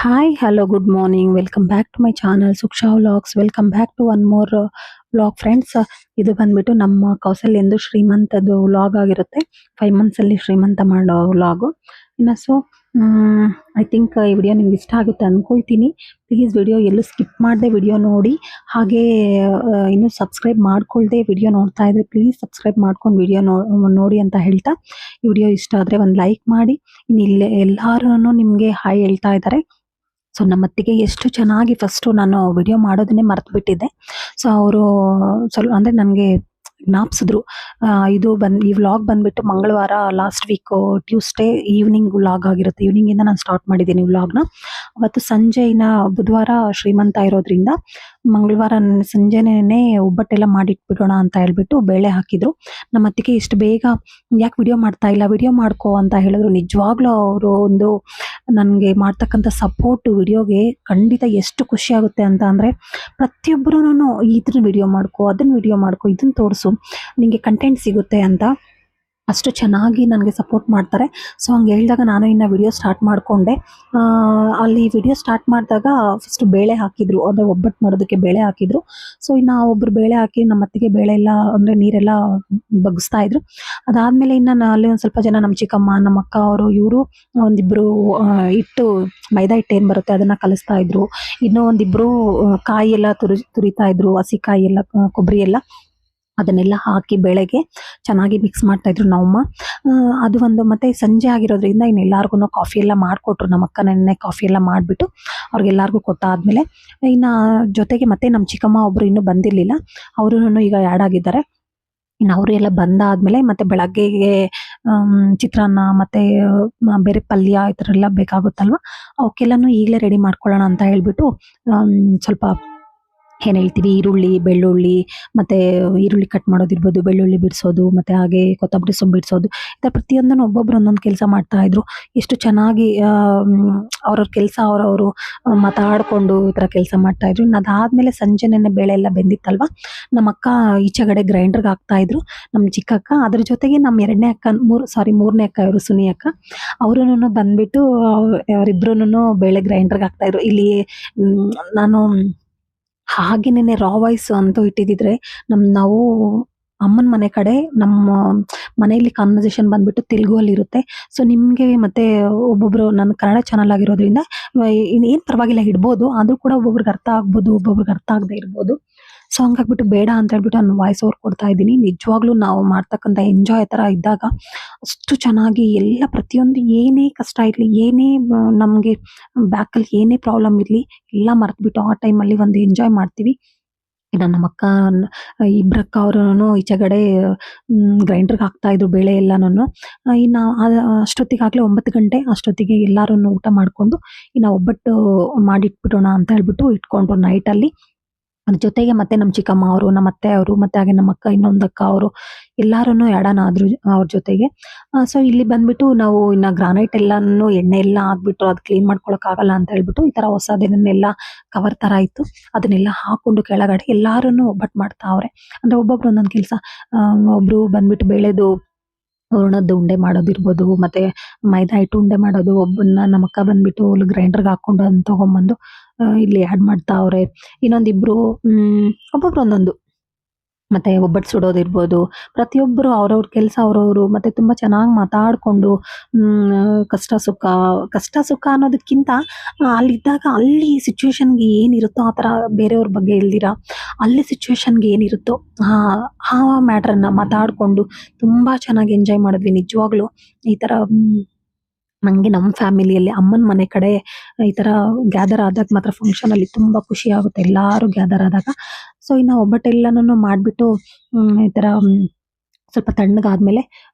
Hi, hello, good morning. Welcome back to my channel Suksha Vlogs. Welcome back to one more vlog friends. ಇದು ಬಂದ್ಬಿಟ್ಟು ನಮ್ಮ ಕೌಸಲ್ಯಂದು ಶ್ರೀಮಂತದ್ದು vlog ಆಗಿರುತ್ತೆ. 5 months ಅಲ್ಲಿ ಶ್ರೀಮಂತ ಮಾಡೋ ವ್ಲಾಗು. ಇನ್ನು ಸೊ ಐ ಥಿಂಕ್ ಈ ವಿಡಿಯೋ ನಿಮ್ಗೆ ಇಷ್ಟ ಆಗುತ್ತೆ ಅಂದ್ಕೊಳ್ತೀನಿ. ಪ್ಲೀಸ್ ವಿಡಿಯೋ ಎಲ್ಲೂ ಸ್ಕಿಪ್ ಮಾಡದೆ ವಿಡಿಯೋ ನೋಡಿ. ಹಾಗೆ ಇನ್ನೂ ಸಬ್ಸ್ಕ್ರೈಬ್ ಮಾಡ್ಕೊಳ್ದೆ ವಿಡಿಯೋ ನೋಡ್ತಾ ಇದ್ರೆ ಪ್ಲೀಸ್ ಸಬ್ಸ್ಕ್ರೈಬ್ ಮಾಡ್ಕೊಂಡು ವಿಡಿಯೋ ನೋಡಿ ಅಂತ ಹೇಳ್ತಾ, ಈ ವಿಡಿಯೋ ಇಷ್ಟ ಆದರೆ ಒಂದು ಲೈಕ್ ಮಾಡಿ. ಇನ್ನು ಇಲ್ಲೇ ಎಲ್ಲರೂ ನಿಮಗೆ ಹಾಯ್ ಹೇಳ್ತಾ ಇದ್ದಾರೆ. ಸೊ ನಮ್ಮ ಅತ್ತಿಗೆ ಎಷ್ಟು ಚೆನ್ನಾಗಿ ಫಸ್ಟು ನಾನು ವಿಡಿಯೋ ಮಾಡೋದನ್ನೇ ಮರ್ತು ಬಿಟ್ಟಿದ್ದೆ. ಸೊ ಅವರು ಸ್ವಲ್ಪ ಅಂದರೆ ನನಗೆ ಜ್ಞಾಪಿಸಿದ್ರು. ಇದು ಈ ವ್ಲಾಗ್ ಬಂದ್ಬಿಟ್ಟು ಮಂಗಳವಾರ last week Tuesday evening vlog ಆಗಿರುತ್ತೆ. ಈವ್ನಿಂಗಿಂದ ನಾನು ಸ್ಟಾರ್ಟ್ ಮಾಡಿದ್ದೀನಿ ವ್ಲಾಗ್ನ. ಅವತ್ತು ಸಂಜೆನ ಬುಧವಾರ ಶ್ರೀಮಂತ ಇರೋದ್ರಿಂದ ಮಂಗಳವಾರ ಸಂಜೆನೇ ಒಬ್ಬಟ್ಟೆಲ್ಲ ಮಾಡಿಟ್ಬಿಡೋಣ ಅಂತ ಹೇಳ್ಬಿಟ್ಟು ಬೇಳೆ ಹಾಕಿದ್ರು. ನಮ್ಮ ಅತ್ತಿಗೆ ಇಷ್ಟು ಬೇಗ ಯಾಕೆ ವಿಡಿಯೋ ಮಾಡ್ತಾ ಇಲ್ಲ, ವಿಡಿಯೋ ಮಾಡ್ಕೋ ಅಂತ ಹೇಳಿದ್ರು. ನಿಜವಾಗ್ಲೂ ಅವರು ಒಂದು ನನಗೆ ಮಾಡ್ತಕ್ಕಂಥ ಸಪೋರ್ಟ್ ವಿಡಿಯೋಗೆ ಖಂಡಿತ ಎಷ್ಟು ಖುಷಿ ಆಗುತ್ತೆ ಅಂತ ಅಂದರೆ, ಪ್ರತಿಯೊಬ್ಬರೂ ಇದನ್ನ ವಿಡಿಯೋ ಮಾಡ್ಕೋ, ಅದನ್ನ ವಿಡಿಯೋ ಮಾಡ್ಕೋ, ಇದನ್ನ ತೋರಿಸು, ನಿಮಗೆ ಕಂಟೆಂಟ್ ಸಿಗುತ್ತೆ ಅಂತ ಅಷ್ಟು ಚೆನ್ನಾಗಿ ನನಗೆ ಸಪೋರ್ಟ್ ಮಾಡ್ತಾರೆ. ಸೊ ಹಂಗೆ ಹೇಳಿದಾಗ ನಾನು ಇನ್ನು ವಿಡಿಯೋ ಸ್ಟಾರ್ಟ್ ಮಾಡಿಕೊಂಡೆ. ಅಲ್ಲಿ ವಿಡಿಯೋ ಸ್ಟಾರ್ಟ್ ಮಾಡಿದಾಗ ಫಸ್ಟ್ ಬೇಳೆ ಹಾಕಿದ್ರು, ಅಂದರೆ ಒಬ್ಬಟ್ಟು ಮಾಡೋದಕ್ಕೆ ಬೇಳೆ ಹಾಕಿದ್ರು. ಸೊ ಇನ್ನು ಒಬ್ಬರು ಬೇಳೆ ಹಾಕಿ ನಮ್ಮ ಅತ್ತಿಗೆ ಬೇಳೆ ಎಲ್ಲ ಅಂದರೆ ನೀರೆಲ್ಲ ಬಗ್ಗಿಸ್ತಾ ಇದ್ರು. ಅದಾದಮೇಲೆ ಇನ್ನು ಅಲ್ಲಿ ಒಂದು ಸ್ವಲ್ಪ ಜನ ನಮ್ಮ ಚಿಕ್ಕಮ್ಮ, ನಮ್ಮ ಅಕ್ಕ ಅವರು ಇವರು ಒಂದಿಬ್ಬರು ಹಿಟ್ಟು ಮೈದಾ ಹಿಟ್ಟು ಏನು ಬರುತ್ತೆ ಅದನ್ನು ಕಲಿಸ್ತಾ ಇದ್ರು. ಇನ್ನೂ ಒಂದಿಬ್ಬರು ಕಾಯಿ ಎಲ್ಲ ತುರಿತಾ ಇದ್ರು, ಹಸಿ ಕಾಯಿ ಎಲ್ಲ, ಕೊಬ್ಬರಿ ಎಲ್ಲ ಅದನ್ನೆಲ್ಲ ಹಾಕಿ ಬೆಳೆಗೆ ಚೆನ್ನಾಗಿ ಮಿಕ್ಸ್ ಮಾಡ್ತಾ ಇದ್ರು ನಮ್ಮಮ್ಮ. ಅದು ಒಂದು ಮತ್ತೆ ಸಂಜೆ ಆಗಿರೋದ್ರಿಂದ ಇನ್ನೆಲ್ಲರಿಗೂ ಕಾಫಿ ಎಲ್ಲ ಮಾಡಿಕೊಟ್ರು. ನಮ್ಮ ಅಕ್ಕ ನೆನ್ನೆ ಕಾಫಿ ಎಲ್ಲ ಮಾಡಿಬಿಟ್ಟು ಅವ್ರಿಗೆಲ್ಲರಿಗೂ ಕೊಟ್ಟಾದ್ಮೇಲೆ ಇನ್ನು ಜೊತೆಗೆ ಮತ್ತೆ ನಮ್ಮ ಚಿಕ್ಕಮ್ಮ ಒಬ್ಬರು ಇನ್ನೂ ಬಂದಿರಲಿಲ್ಲ, ಅವರು ಈಗ ಆ್ಯಡ್ ಆಗಿದ್ದಾರೆ. ಇನ್ನು ಅವರು ಎಲ್ಲ ಬಂದಾದಮೇಲೆ ಮತ್ತೆ ಬೆಳಗ್ಗೆಗೆ ಚಿತ್ರಾನ್ನ ಮತ್ತು ಬೇರೆ ಪಲ್ಯ ಈ ಥರ ಎಲ್ಲ ಬೇಕಾಗುತ್ತಲ್ವ, ಅವಕ್ಕೆಲ್ಲನೂ ಈಗಲೇ ರೆಡಿ ಮಾಡ್ಕೊಳ್ಳೋಣ ಅಂತ ಹೇಳಿಬಿಟ್ಟು ಸ್ವಲ್ಪ ಏನು ಹೇಳ್ತೀವಿ ಈರುಳ್ಳಿ, ಬೆಳ್ಳುಳ್ಳಿ ಮತ್ತು ಈರುಳ್ಳಿ ಕಟ್ ಮಾಡೋದಿರ್ಬೋದು, ಬೆಳ್ಳುಳ್ಳಿ ಬಿಡಿಸೋದು, ಮತ್ತು ಹಾಗೆ ಕೊತ್ತಂಬರಿ ಸೊಪ್ಪು ಬಿಡಿಸೋದು, ಈ ಥರ ಪ್ರತಿಯೊಂದನ್ನು ಒಬ್ಬೊಬ್ರು ಒಂದೊಂದು ಕೆಲಸ ಮಾಡ್ತಾಯಿದ್ರು. ಎಷ್ಟು ಚೆನ್ನಾಗಿ ಅವ್ರವ್ರ ಕೆಲಸ ಅವರವರು ಮಾತಾಡಿಕೊಂಡು ಈ ಥರ ಕೆಲಸ ಮಾಡ್ತಾಯಿದ್ರು. ಇನ್ನು ಅದಾದಮೇಲೆ ಸಂಜೆನೇ ಬೇಳೆ ಎಲ್ಲ ಬೆಂದಿತ್ತಲ್ವ, ನಮ್ಮ ಅಕ್ಕ ಈಚೆಗಡೆ ಗ್ರೈಂಡ್ರಿಗೆ ಹಾಕ್ತಾಯಿದ್ರು, ನಮ್ಮ ಚಿಕ್ಕಕ್ಕ. ಅದ್ರ ಜೊತೆಗೆ ನಮ್ಮ ಎರಡನೇ ಅಕ್ಕ, ಮೂರನೇ ಅಕ್ಕ ಇವರು ಸುನಿ ಅಕ್ಕ, ಅವರೂ ಬಂದುಬಿಟ್ಟು ಅವರಿಬ್ರೂ ಬೇಳೆ ಗ್ರೈಂಡ್ರಿಗೆ ಹಾಕ್ತಾಯಿದ್ರು. ಇಲ್ಲಿ ನಾನು ಹಾಗೇನೆ ರಾ ವಾಯ್ಸ್ ಅಂತೂ ಇಟ್ಟಿದ್ದಿದ್ರೆ ನಾವು ಅಮ್ಮನ ಮನೆ ಕಡೆ ನಮ್ಮ ಮನೆಯಲ್ಲಿ ಕಾನ್ವರ್ಸೇಷನ್ ಬಂದ್ಬಿಟ್ಟು ತೆಲುಗುವಲ್ಲಿ ಇರುತ್ತೆ. ಸೊ ನಿಮಗೆ ಮತ್ತೆ ಒಬ್ಬೊಬ್ರು ನನ್ನ ಕನ್ನಡ ಚಾನಲ್ ಆಗಿರೋದ್ರಿಂದ ಏನು ಪರವಾಗಿಲ್ಲ ಇಡ್ಬೋದು, ಆದರೂ ಕೂಡ ಒಬ್ಬೊಬ್ರಿಗೆ ಅರ್ಥ ಆಗ್ಬೋದು, ಒಬ್ಬೊಬ್ರಿಗೆ ಅರ್ಥ ಆಗದೆ ಇರ್ಬೋದು. ಸೊ ಹಂಗಾಗ್ಬಿಟ್ಟು ಬೇಡ ಅಂತ ಹೇಳ್ಬಿಟ್ಟು ನಾನು ವಾಯ್ಸ್ ಓವರ್ ಕೊಡ್ತಾ ಇದ್ದೀನಿ. ನಿಜವಾಗ್ಲೂ ನಾವು ಮಾಡ್ತಕ್ಕಂಥ ಎಂಜಾಯ್ ಥರ ಇದ್ದಾಗ ಅಷ್ಟು ಚೆನ್ನಾಗಿ ಎಲ್ಲ ಪ್ರತಿಯೊಂದು ಏನೇ ಕಷ್ಟ ಇರಲಿ, ಏನೇ ನಮಗೆ ಬ್ಯಾಕಲ್ಲಿ ಏನೇ ಪ್ರಾಬ್ಲಮ್ ಇರಲಿ, ಎಲ್ಲ ಮರೆತುಬಿಟ್ಟು ಆ ಟೈಮಲ್ಲಿ ಒಂದು ಎಂಜಾಯ್ ಮಾಡ್ತೀವಿ. ಇನ್ನು ನಮ್ಮ ಅಕ್ಕ ಇಬ್ಬರಕ್ಕ ಅವರೂ ಈಚೆಗಡೆ ಗ್ರೈಂಡ್ರಿಗೆ ಹಾಕ್ತಾಯಿದ್ರು ಬೇಳೆ ಎಲ್ಲನೂ. ಇನ್ನು ಅಷ್ಟೊತ್ತಿಗಾಗಲೇ 9 ಗಂಟೆ ಅಷ್ಟೊತ್ತಿಗೆ ಎಲ್ಲರೂ ಊಟ ಮಾಡಿಕೊಂಡು ಇನ್ನು ಒಬ್ಬಟ್ಟು ಮಾಡಿಟ್ಬಿಡೋಣ ಅಂತ ಹೇಳ್ಬಿಟ್ಟು ಇಟ್ಕೊಂಡ್ರು ನೈಟಲ್ಲಿ. ಅದ್ರ ಜೊತೆಗೆ ಮತ್ತೆ ನಮ್ಮ ಚಿಕ್ಕಮ್ಮ ಅವರು, ನಮ್ಮ ಅತ್ತೆ ಅವರು, ಮತ್ತು ಹಾಗೆ ನಮ್ಮ ಅಕ್ಕ ಇನ್ನೊಂದು ಅಕ್ಕ ಅವರು ಎಲ್ಲರೂ ಆ್ಯಡ್ ಆದ್ರು ಅವ್ರ ಜೊತೆಗೆ. ಸೊ ಇಲ್ಲಿ ಬಂದ್ಬಿಟ್ಟು ನಾವು ಇನ್ನು ಗ್ರಾನೈಟ್ ಎಲ್ಲನೂ ಎಣ್ಣೆ ಎಲ್ಲ ಹಾಕ್ಬಿಟ್ಟು ಅದು ಕ್ಲೀನ್ ಮಾಡ್ಕೊಳಕ್ಕಾಗಲ್ಲ ಅಂತ ಹೇಳ್ಬಿಟ್ಟು ಈ ಥರ ಹೊಸದನ್ನೆಲ್ಲ ಕವರ್ ಥರ ಇತ್ತು, ಅದನ್ನೆಲ್ಲ ಹಾಕ್ಕೊಂಡು ಕೆಳಗಡೆ ಎಲ್ಲರೂ ಒಬ್ಬಟ್ಟು ಮಾಡ್ತಾವ್ರೆ. ಅಂದರೆ ಒಬ್ಬೊಬ್ರು ಒಂದೊಂದು ಕೆಲಸ. ಒಬ್ಬರು ಬಂದ್ಬಿಟ್ಟು ಬೇಳೆದು ಹೂರಣದ್ದು ಉಂಡೆ ಮಾಡೋದಿರ್ಬೋದು, ಮತ್ತು ಮೈದಾ ಹಿಟ್ಟು ಉಂಡೆ ಮಾಡೋದು. ನಮ್ಮ ಅಕ್ಕ ಬಂದ್ಬಿಟ್ಟು ಗ್ರೈಂಡ್ರಿಗೆ ಹಾಕ್ಕೊಂಡು ಅದನ್ನ ತೊಗೊಂಬಂದು ಇಲ್ಲಿ ಆ್ಯಡ್ ಮಾಡ್ತಾವ್ರೆ. ಇನ್ನೊಂದಿಬ್ಬರು ಒಬ್ಬೊಬ್ರು ಒಂದೊಂದು, ಮತ್ತು ಒಬ್ಬಟ್ಟು ಸುಡೋದಿರ್ಬೋದು. ಪ್ರತಿಯೊಬ್ಬರು ಅವ್ರವ್ರ ಕೆಲಸ ಅವ್ರವರು, ಮತ್ತು ತುಂಬ ಚೆನ್ನಾಗಿ ಮಾತಾಡಿಕೊಂಡು ಕಷ್ಟ ಸುಖ ಅನ್ನೋದಕ್ಕಿಂತ ಅಲ್ಲಿದ್ದಾಗ ಅಲ್ಲಿ ಸಿಚುವೇಶನ್ಗೆ ಏನಿರುತ್ತೋ ಆ ಥರ ಬೇರೆಯವ್ರ ಬಗ್ಗೆ ಇಲ್ದಿರ ಅಲ್ಲಿ ಸಿಚುವೇಶನ್ಗೆ ಏನಿರುತ್ತೋ ಆ ಮ್ಯಾಟ್ರನ್ನು ಮಾತಾಡಿಕೊಂಡು ತುಂಬ ಚೆನ್ನಾಗಿ ಎಂಜಾಯ್ ಮಾಡಿದ್ವಿ ನಿಜವಾಗ್ಲೂ. ಈ ಥರ ನನಗೆ ನಮ್ಮ ಫ್ಯಾಮಿಲಿಯಲ್ಲಿ ಅಮ್ಮನ ಮನೆ ಕಡೆ ಈ ಥರ ಗ್ಯಾದರ್ ಆದಾಗ ಮಾತ್ರ ಫಂಕ್ಷನಲ್ಲಿ ತುಂಬ ಖುಷಿ ಆಗುತ್ತೆ, ಎಲ್ಲರೂ ಗ್ಯಾದರ್ ಆದಾಗ. ಸೊ ಇನ್ನು ಒಬ್ಬಟ್ಟೆಲ್ಲನೂ ಮಾಡಿಬಿಟ್ಟು ಈ ಥರ ಸ್ವಲ್ಪ ತಣ್ಣಗಾದ್ಮೇಲೆ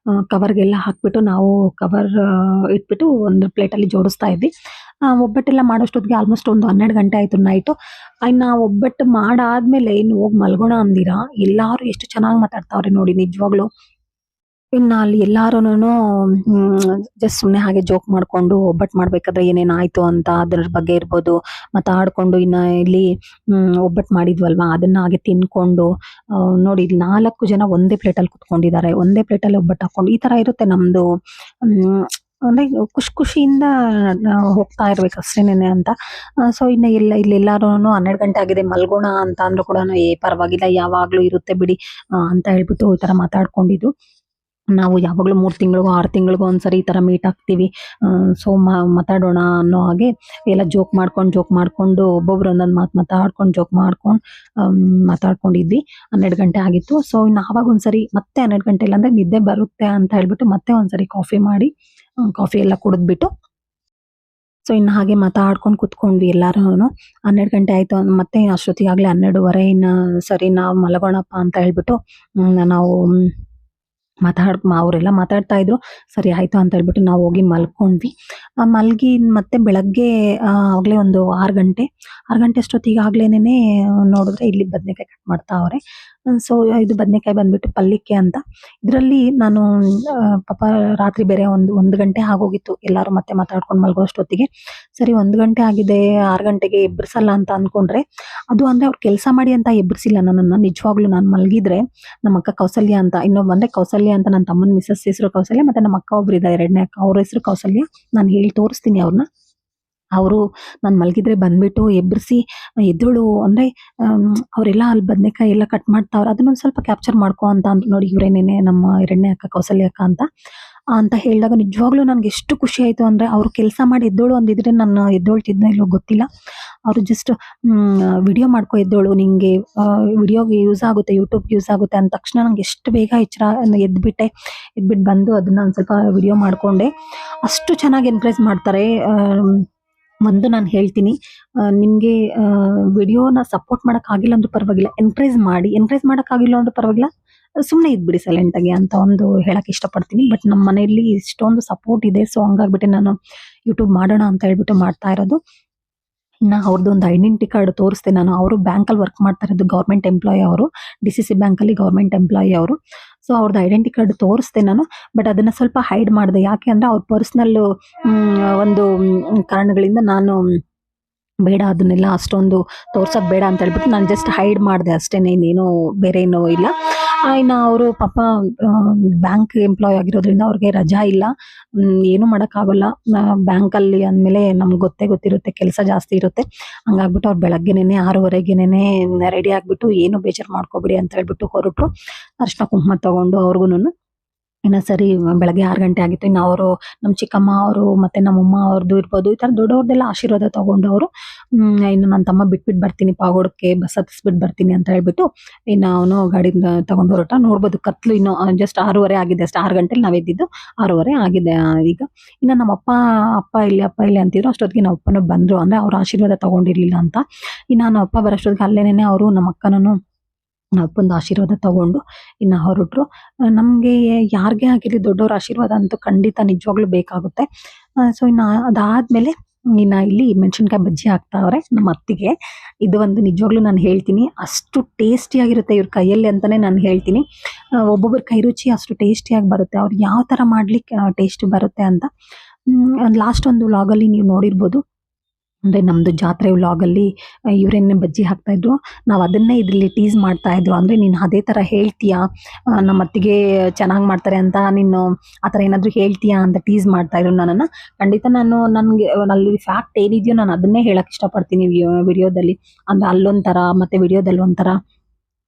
ಕವರ್ಗೆಲ್ಲ ಹಾಕ್ಬಿಟ್ಟು ನಾವು ಕವರ್ ಇಟ್ಬಿಟ್ಟು ಒಂದು ಪ್ಲೇಟಲ್ಲಿ ಜೋಡಿಸ್ತಾ ಇದ್ವಿ. ಒಬ್ಬಟ್ಟೆಲ್ಲ ಮಾಡೋಷ್ಟೊತ್ತಿಗೆ ಆಲ್ಮೋಸ್ಟ್ ಒಂದು 12 ಗಂಟೆ ಆಯಿತು ನೈಟು. ಇನ್ನು ಒಬ್ಬಟ್ಟು ಮಾಡಾದ್ಮೇಲೆ ಇನ್ನು ಹೋಗಿ ಮಲ್ಗೋಣ ಅಂದಿರ ಎಲ್ಲರೂ ಎಷ್ಟು ಚೆನ್ನಾಗಿ ಮಾತಾಡ್ತಾವ್ರೆ ನೋಡಿ ನಿಜವಾಗ್ಲೂ. ಇನ್ನು ಅಲ್ಲಿ ಎಲ್ಲರೂ ಜಸ್ಟ್ ಸುಮ್ಮನೆ ಹಾಗೆ ಜೋಕ್ ಮಾಡಿಕೊಂಡು ಒಬ್ಬಟ್ಟು ಮಾಡಬೇಕಾದ್ರೆ ಏನೇನಾಯಿತು ಅಂತ ಅದ್ರ ಬಗ್ಗೆ ಇರ್ಬೋದು ಮಾತಾಡಿಕೊಂಡು, ಇನ್ನು ಇಲ್ಲಿ ಒಬ್ಬಟ್ಟು ಮಾಡಿದ್ವಲ್ವ ಅದನ್ನು ಹಾಗೆ ತಿನ್ಕೊಂಡು ನೋಡಿ, ಇಲ್ಲಿ 4 ಜನ ಒಂದೇ ಪ್ಲೇಟಲ್ಲಿ ಕುತ್ಕೊಂಡಿದ್ದಾರೆ, ಒಂದೇ ಪ್ಲೇಟಲ್ಲಿ ಒಬ್ಬಟ್ಟು ಹಾಕ್ಕೊಂಡು. ಈ ಥರ ಇರುತ್ತೆ ನಮ್ಮದು ಅಂದ್ರೆ ಖುಷಿಯಿಂದ ಹೋಗ್ತಾ ಇರ್ಬೇಕು ಅಷ್ಟೇನೆ ಅಂತ. ಸೊ ಇಲ್ಲೆಲ್ಲಾರುನು 12 ಗಂಟೆ ಆಗಿದೆ ಮಲ್ಗೋಣ ಅಂತ ಅಂದ್ರು ಕೂಡನು ಪರವಾಗಿಲ್ಲ ಯಾವಾಗ್ಲೂ ಇರುತ್ತೆ ಬಿಡಿ ಅಂತ ಹೇಳ್ಬಿಟ್ಟು ಈ ತರ ಮಾತಾಡ್ಕೊಂಡಿದ್ದು. ನಾವು ಯಾವಾಗ್ಲೂ 3 ತಿಂಗಳಿಗೋ 6 ತಿಂಗಳಿಗೋ ಒಂದ್ಸರಿ ಈ ತರ ಮೀಟ್ ಆಗ್ತೀವಿ. ಸೊ ಮಾತಾಡೋಣ ಅನ್ನೋ ಹಾಗೆ ಎಲ್ಲ ಜೋಕ್ ಮಾಡ್ಕೊಂಡು ಒಬ್ಬೊಬ್ರು ಒಂದೊಂದ್ ಮಾತು ಮಾತಾಡ್ಕೊಂಡು ಜೋಕ್ ಮಾಡ್ಕೊಂಡು ಮಾತಾಡ್ಕೊಂಡಿದ್ವಿ. 12 ಗಂಟೆ ಆಗಿತ್ತು. ಸೊ ಇನ್ನು ಆವಾಗ ಒಂದ್ಸರಿ ಮತ್ತೆ 12 ಗಂಟೆ ಇಲ್ಲಾಂದ್ರೆ ನಿದ್ದೆ ಬರುತ್ತೆ ಅಂತ ಹೇಳ್ಬಿಟ್ಟು ಮತ್ತೆ ಒಂದ್ಸರಿ ಕಾಫಿ ಮಾಡಿ ಕಾಫಿ ಎಲ್ಲ ಕುಡಿದ್ಬಿಟ್ಟು ಸೊ ಇನ್ನು ಹಾಗೆ ಮಾತಾಡ್ಕೊಂಡು ಕುತ್ಕೊಂಡ್ವಿ ಎಲ್ಲಾರುನು. 12 ಗಂಟೆ ಆಯ್ತು ಮತ್ತೆ ಅಷ್ಟೊತ್ತಿಗಾಗ್ಲೇ 12:30 ಇನ್ನ ಸರಿ ನಾವು ಮಲಗೋಣಪ್ಪ ಅಂತ ಹೇಳ್ಬಿಟ್ಟು ನಾವು ಅವರೆಲ್ಲ ಮಾತಾಡ್ತಾ ಇದ್ರು. ಸರಿ ಆಯ್ತು ಅಂತ ಹೇಳ್ಬಿಟ್ಟು ನಾವು ಹೋಗಿ ಮಲ್ಕೊಂಡ್ವಿ. ಮಲ್ಗಿ ಮತ್ತೆ ಬೆಳಗ್ಗೆ ಆಗ್ಲೇ ಒಂದು 6 ಗಂಟೆ ಅಷ್ಟೊತ್ತಿಗಾಗ್ಲೇನೆ ನೋಡಿದ್ರೆ ಇಲ್ಲಿ ಬದ್ನೆಕಾಯಿ ಕಟ್ ಮಾಡ್ತಾ ಅವ್ರೆ. ಸೊ ಇದು ಬದ್ನೆಕಾಯಿ ಬಂದ್ಬಿಟ್ಟು ಪಲ್ಯಕ್ಕೆ ಅಂತ. ಇದರಲ್ಲಿ ನಾನು ಪಾಪ ರಾತ್ರಿ ಬೇರೆ 1 ಗಂಟೆ ಆಗೋಗಿತ್ತು ಎಲ್ಲಾರು ಮತ್ತೆ ಮಾತಾಡ್ಕೊಂಡು ಮಲ್ಗೋ ಅಷ್ಟೊತ್ತಿಗೆ. ಸರಿ 1 ಗಂಟೆ ಆಗಿದೆ 6 ಗಂಟೆಗೆ ಎಬ್ಬಿಸಲ್ಲ ಅಂತ ಅನ್ಕೊಂಡ್ರೆ, ಅದು ಅಂದ್ರೆ ಅವ್ರು ಕೆಲಸ ಮಾಡಿ ಅಂತ ಎಬ್ಬಿಸಿಲ್ಲ ನನ್ನನ್ನ. ನಿಜವಾಗ್ಲೂ ನಾನು ಮಲಗಿದ್ರೆ ನಮ್ಮ ಅಕ್ಕ ಕೌಸಲ್ಯ ಅಂತ, ಇನ್ನೊಬ್ಬ ಅಂದ್ರೆ ಕೌಸಲ್ಯ ಅಂತ ನನ್ನ ತಮ್ಮನ ಮಿಸಸ್ ಹೆಸರು ಕೌಸಲ್ಯ, ಮತ್ತೆ ನಮ್ಮ ಅಕ್ಕ ಒಬ್ರು ಇದ್ದಾರೆ 2ನೇ ಅಕ್ಕ, ಅವ್ರ ಹೆಸರು ಕೌಸಲ್ಯ. ನಾನು ಹೇಳಿ ತೋರಿಸ್ತೀನಿ ಅವ್ರನ್ನ. ಅವರು ನಾನು ಮಲಗಿದ್ರೆ ಬಂದ್ಬಿಟ್ಟು ಎಬ್ಬಿಸಿ ಎದ್ದೋಳು ಅಂದ್ರೆ ಅವರೆಲ್ಲ ಅಲ್ಲಿ ಬದನೆಕಾಯಿ ಎಲ್ಲ ಕಟ್ ಮಾಡ್ತಾವ್ರೆ, ಅದನ್ನೊಂದು ಸ್ವಲ್ಪ ಕ್ಯಾಪ್ಚರ್ ಮಾಡ್ಕೊ ಅಂತ ಅಂದ್ರು. ನೋಡಿ ಇವರೇನೇನೆ ನಮ್ಮ 2ನೇ ಅಕ್ಕ ಕೌಸಲ್ಯ ಅಕ್ಕ ಅಂತ ಹೇಳಿದಾಗ ನಿಜವಾಗ್ಲೂ ನನ್ಗೆ ಎಷ್ಟು ಖುಷಿ ಆಯ್ತು ಅಂದ್ರೆ, ಅವ್ರು ಕೆಲಸ ಮಾಡಿ ಎದ್ದೋಳು ಅಂದಿದ್ರೆ ನಾನು ಎದ್ದೋಳ್ತಿದ್ನೋ ಇಲ್ಲೋ ಗೊತ್ತಿಲ್ಲ. ಅವರು ಜಸ್ಟ್ ವಿಡಿಯೋ ಮಾಡ್ಕೊ ಎದ್ದೋಳು, ನಿಂಗೆ ವಿಡಿಯೋಗೆ ಯೂಸ್ ಆಗುತ್ತೆ, ಯೂಟ್ಯೂಬ್ಗೆ ಯೂಸ್ ಆಗುತ್ತೆ ಅಂದ ತಕ್ಷಣ ನಂಗೆ ಎಷ್ಟು ಬೇಗ ಎದ್ಬಿಟ್ಟು ಬಂದು ಅದನ್ನ ಒಂದು ಸ್ವಲ್ಪ ವಿಡಿಯೋ ಮಾಡ್ಕೊಂಡೆ. ಅಷ್ಟು ಚೆನ್ನಾಗಿ ಎನ್ಕರೇಜ್ ಮಾಡ್ತಾರೆ. ಒಂದು ನಾನು ಹೇಳ್ತೀನಿ, ನಿಮಗೆ ವಿಡಿಯೋನ ಸಪೋರ್ಟ್ ಮಾಡೋಕ್ಕಾಗಿಲ್ಲ ಅಂದ್ರೂ ಪರವಾಗಿಲ್ಲ, ಎನ್ಕರೇಜ್ ಮಾಡೋಕ್ಕಾಗಿಲ್ಲ ಅಂದ್ರೂ ಪರವಾಗಿಲ್ಲ, ಸುಮ್ಮನೆ ಇದ್ಬಿಡಿ ಸೈಲೆಂಟಾಗಿ ಅಂತ ಒಂದು ಹೇಳಕ್ಕೆ ಇಷ್ಟಪಡ್ತೀನಿ. ಬಟ್ ನಮ್ಮ ಮನೆಯಲ್ಲಿ ಇಷ್ಟೊಂದು ಸಪೋರ್ಟ್ ಇದೆ. ಸೊ ಹಂಗಾಗ್ಬಿಟ್ಟು ನಾನು ಯೂಟ್ಯೂಬ್ ಮಾಡೋಣ ಅಂತ ಹೇಳ್ಬಿಟ್ಟು ಮಾಡ್ತಾ ಇರೋದು. ಇನ್ನು ಅವ್ರದ್ದು ಒಂದು ಐಡೆಂಟಿ ಕಾರ್ಡ್ ತೋರಿಸ್ದೆ ನಾನು. ಅವರು ಬ್ಯಾಂಕಲ್ಲಿ ವರ್ಕ್ ಮಾಡ್ತಾ ಇರೋದು, ಗೌರ್ಮೆಂಟ್ ಎಂಪ್ಲಾಯಿ ಅವರು, DCC ಬ್ಯಾಂಕಲ್ಲಿ ಗೌರ್ಮೆಂಟ್ ಎಂಪ್ಲಾಯಿ ಅವರು. ಸೊ ಅವ್ರದ್ದು ಐಡೆಂಟಿ ಕಾರ್ಡ್ ತೋರಿಸ್ದೆ ನಾನು. ಬಟ್ ಅದನ್ನು ಸ್ವಲ್ಪ ಹೈಡ್ ಮಾಡಿದೆ. ಯಾಕೆ ಅಂದರೆ ಅವ್ರ ಪರ್ಸ್ನಲ್ ಒಂದು ಕಾರಣಗಳಿಂದ ನಾನು ಬೇಡ ಅದನ್ನೆಲ್ಲ ಅಷ್ಟೊಂದು ತೋರ್ಸೋದು ಬೇಡ ಅಂತ ಹೇಳ್ಬಿಟ್ಟು ನಾನು ಜಸ್ಟ್ ಹೈಡ್ ಮಾಡಿದೆ ಅಷ್ಟೇನೆ, ಇನ್ನೇನು ಬೇರೆ ಏನೂ ಇಲ್ಲ. ಇನ್ನು ಅವರು ಪಾಪ ಬ್ಯಾಂಕ್ ಎಂಪ್ಲಾಯ್ ಆಗಿರೋದ್ರಿಂದ ಅವ್ರಿಗೆ ರಜಾ ಇಲ್ಲ, ಏನು ಮಾಡೋಕ್ಕಾಗಲ್ಲ. ಬ್ಯಾಂಕಲ್ಲಿ ಅಂದಮೇಲೆ ನಮ್ಗೆ ಗೊತ್ತಿರುತ್ತೆ, ಕೆಲಸ ಜಾಸ್ತಿ ಇರುತ್ತೆ. ಹಂಗಾಗ್ಬಿಟ್ಟು ಅವ್ರು ಬೆಳಗ್ಗೆನೇ 6:30ಗೆನೇ ರೆಡಿ ಆಗಿಬಿಟ್ಟು ಏನು ಬೇಜಾರು ಮಾಡ್ಕೋಬೇಡಿ ಅಂತ ಹೇಳ್ಬಿಟ್ಟು ಹೊರಟರು. ಅರಿಶಿನ ಕುಂಕುಮ ತಗೊಂಡು ಅವ್ರಿಗೂನು. ಇನ್ನು ಸರಿ ಬೆಳಗ್ಗೆ 6 ಗಂಟೆ ಆಗಿತ್ತು. ಇನ್ನು ಅವರು ನಮ್ಮ ಚಿಕ್ಕಮ್ಮ ಅವರು ಮತ್ತೆ ನಮ್ಮಮ್ಮ ಅವ್ರದ್ದು ಇರ್ಬೋದು, ಈ ಥರ ದೊಡ್ಡವ್ರದ್ದೆಲ್ಲ ಆಶೀರ್ವಾದ ತಗೊಂಡು ಅವರು ಇನ್ನು ನನ್ನ ತಮ್ಮ ಬಿಟ್ಬಿಟ್ಟು ಬರ್ತೀನಿ ಪಾಗೋಡಕ್ಕೆ, ಬಸ್ ಹತ್ತಿಸ್ಬಿಟ್ಟು ಬರ್ತೀನಿ ಅಂತ ಹೇಳ್ಬಿಟ್ಟು ಇನ್ನು ಅವನು ಗಾಡಿಯಿಂದ ತಗೊಂಡು ಹೊರಟ. ನೋಡ್ಬೋದು ಕತ್ಲು ಇನ್ನು ಜಸ್ಟ್ 6:30 ಆಗಿದೆ ಅಷ್ಟೇ. 6 ಗಂಟೆಲಿ ನಾವು ಎದ್ದಿದ್ದು, 6:30 ಆಗಿದೆ ಈಗ. ಇನ್ನು ನಮ್ಮ ಅಪ್ಪ ಇಲ್ಲಿ ಅಂತಿದ್ರು. ಅಷ್ಟೊತ್ತಿಗೆ ನಮ್ಮ ಅಪ್ಪನೂ ಬಂದರು, ಅಂದರೆ ಅವ್ರ ಆಶೀರ್ವಾದ ತಗೊಂಡಿರ್ಲಿಲ್ಲ ಅಂತ. ಇನ್ನು ನಮ್ಮ ಅಪ್ಪ ಬರೋಷ್ಟೊತ್ತಿಗೆ ಅಲ್ಲೇನೆ ಅವರು ನಮ್ಮ ಅಕ್ಕನೂ ಅಪ್ಪಂದು ಆಶೀರ್ವಾದ ತಗೊಂಡು ಇನ್ನು ಹೊರಟರು. ನಮಗೆ ಯಾರಿಗೇ ಆಗಿರಲಿ ದೊಡ್ಡವ್ರ ಆಶೀರ್ವಾದ ಅಂತೂ ಖಂಡಿತ ನಿಜವಾಗ್ಲೂ ಬೇಕಾಗುತ್ತೆ. ಸೊ ಇನ್ನು ಅದಾದಮೇಲೆ ಇನ್ನು ಇಲ್ಲಿ ಮೆಣಸಿನ್ಕಾಯಿ ಬಜ್ಜಿ ಹಾಕ್ತಾವ್ರೆ ನಮ್ಮ ಅತ್ತಿಗೆ. ಇದು ಒಂದು ನಿಜವಾಗ್ಲೂ ನಾನು ಹೇಳ್ತೀನಿ, ಅಷ್ಟು ಟೇಸ್ಟಿಯಾಗಿರುತ್ತೆ ಇವ್ರ ಕೈಯಲ್ಲಿ ಅಂತಲೇ ನಾನು ಹೇಳ್ತೀನಿ. ಒಬ್ಬೊಬ್ಬರ ಕೈ ರುಚಿ ಅಷ್ಟು ಟೇಸ್ಟಿಯಾಗಿ ಬರುತ್ತೆ, ಅವ್ರು ಯಾವ ಥರ ಮಾಡ್ಲಿಕ್ಕೆ ಟೇಸ್ಟ್ ಬರುತ್ತೆ ಅಂತ. ಲಾಸ್ಟ್ ಒಂದು ವ್ಲಾಗಲ್ಲಿ ನೀವು ನೋಡಿರ್ಬೋದು, ಅಂದರೆ ನಮ್ಮದು ಜಾತ್ರೆ ವ್ಲಾಗಲ್ಲಿ ಇವರೇನೇ ಬಜ್ಜಿ ಹಾಕ್ತಾಯಿದ್ರು. ನಾವು ಅದನ್ನೇ ಇದರಲ್ಲಿ ಟೀಸ್ ಮಾಡ್ತಾಯಿದ್ರು. ಅಂದರೆ ನೀನು ಅದೇ ಥರ ಹೇಳ್ತೀಯಾ, ನಮ್ಮ ಅತ್ತಿಗೆ ಚೆನ್ನಾಗಿ ಮಾಡ್ತಾರೆ ಅಂತ ನೀನು ಆ ಥರ ಏನಾದರೂ ಹೇಳ್ತೀಯಾ ಅಂತ ಟೀಸ್ ಮಾಡ್ತಾಯಿದ್ರು ನನ್ನನ್ನು. ಖಂಡಿತ ನನಗೆ ಅಲ್ಲಿ ಫ್ಯಾಕ್ಟ್ ಏನಿದೆಯೋ ನಾನು ಅದನ್ನೇ ಹೇಳೋಕ್ಕೆ ಇಷ್ಟಪಡ್ತೀನಿ ವಿಡಿಯೋದಲ್ಲಿ. ಅಂದರೆ ಅಲ್ಲೊಂಥರ ಮತ್ತು ವಿಡಿಯೋದಲ್ಲಿ ಒಂಥರ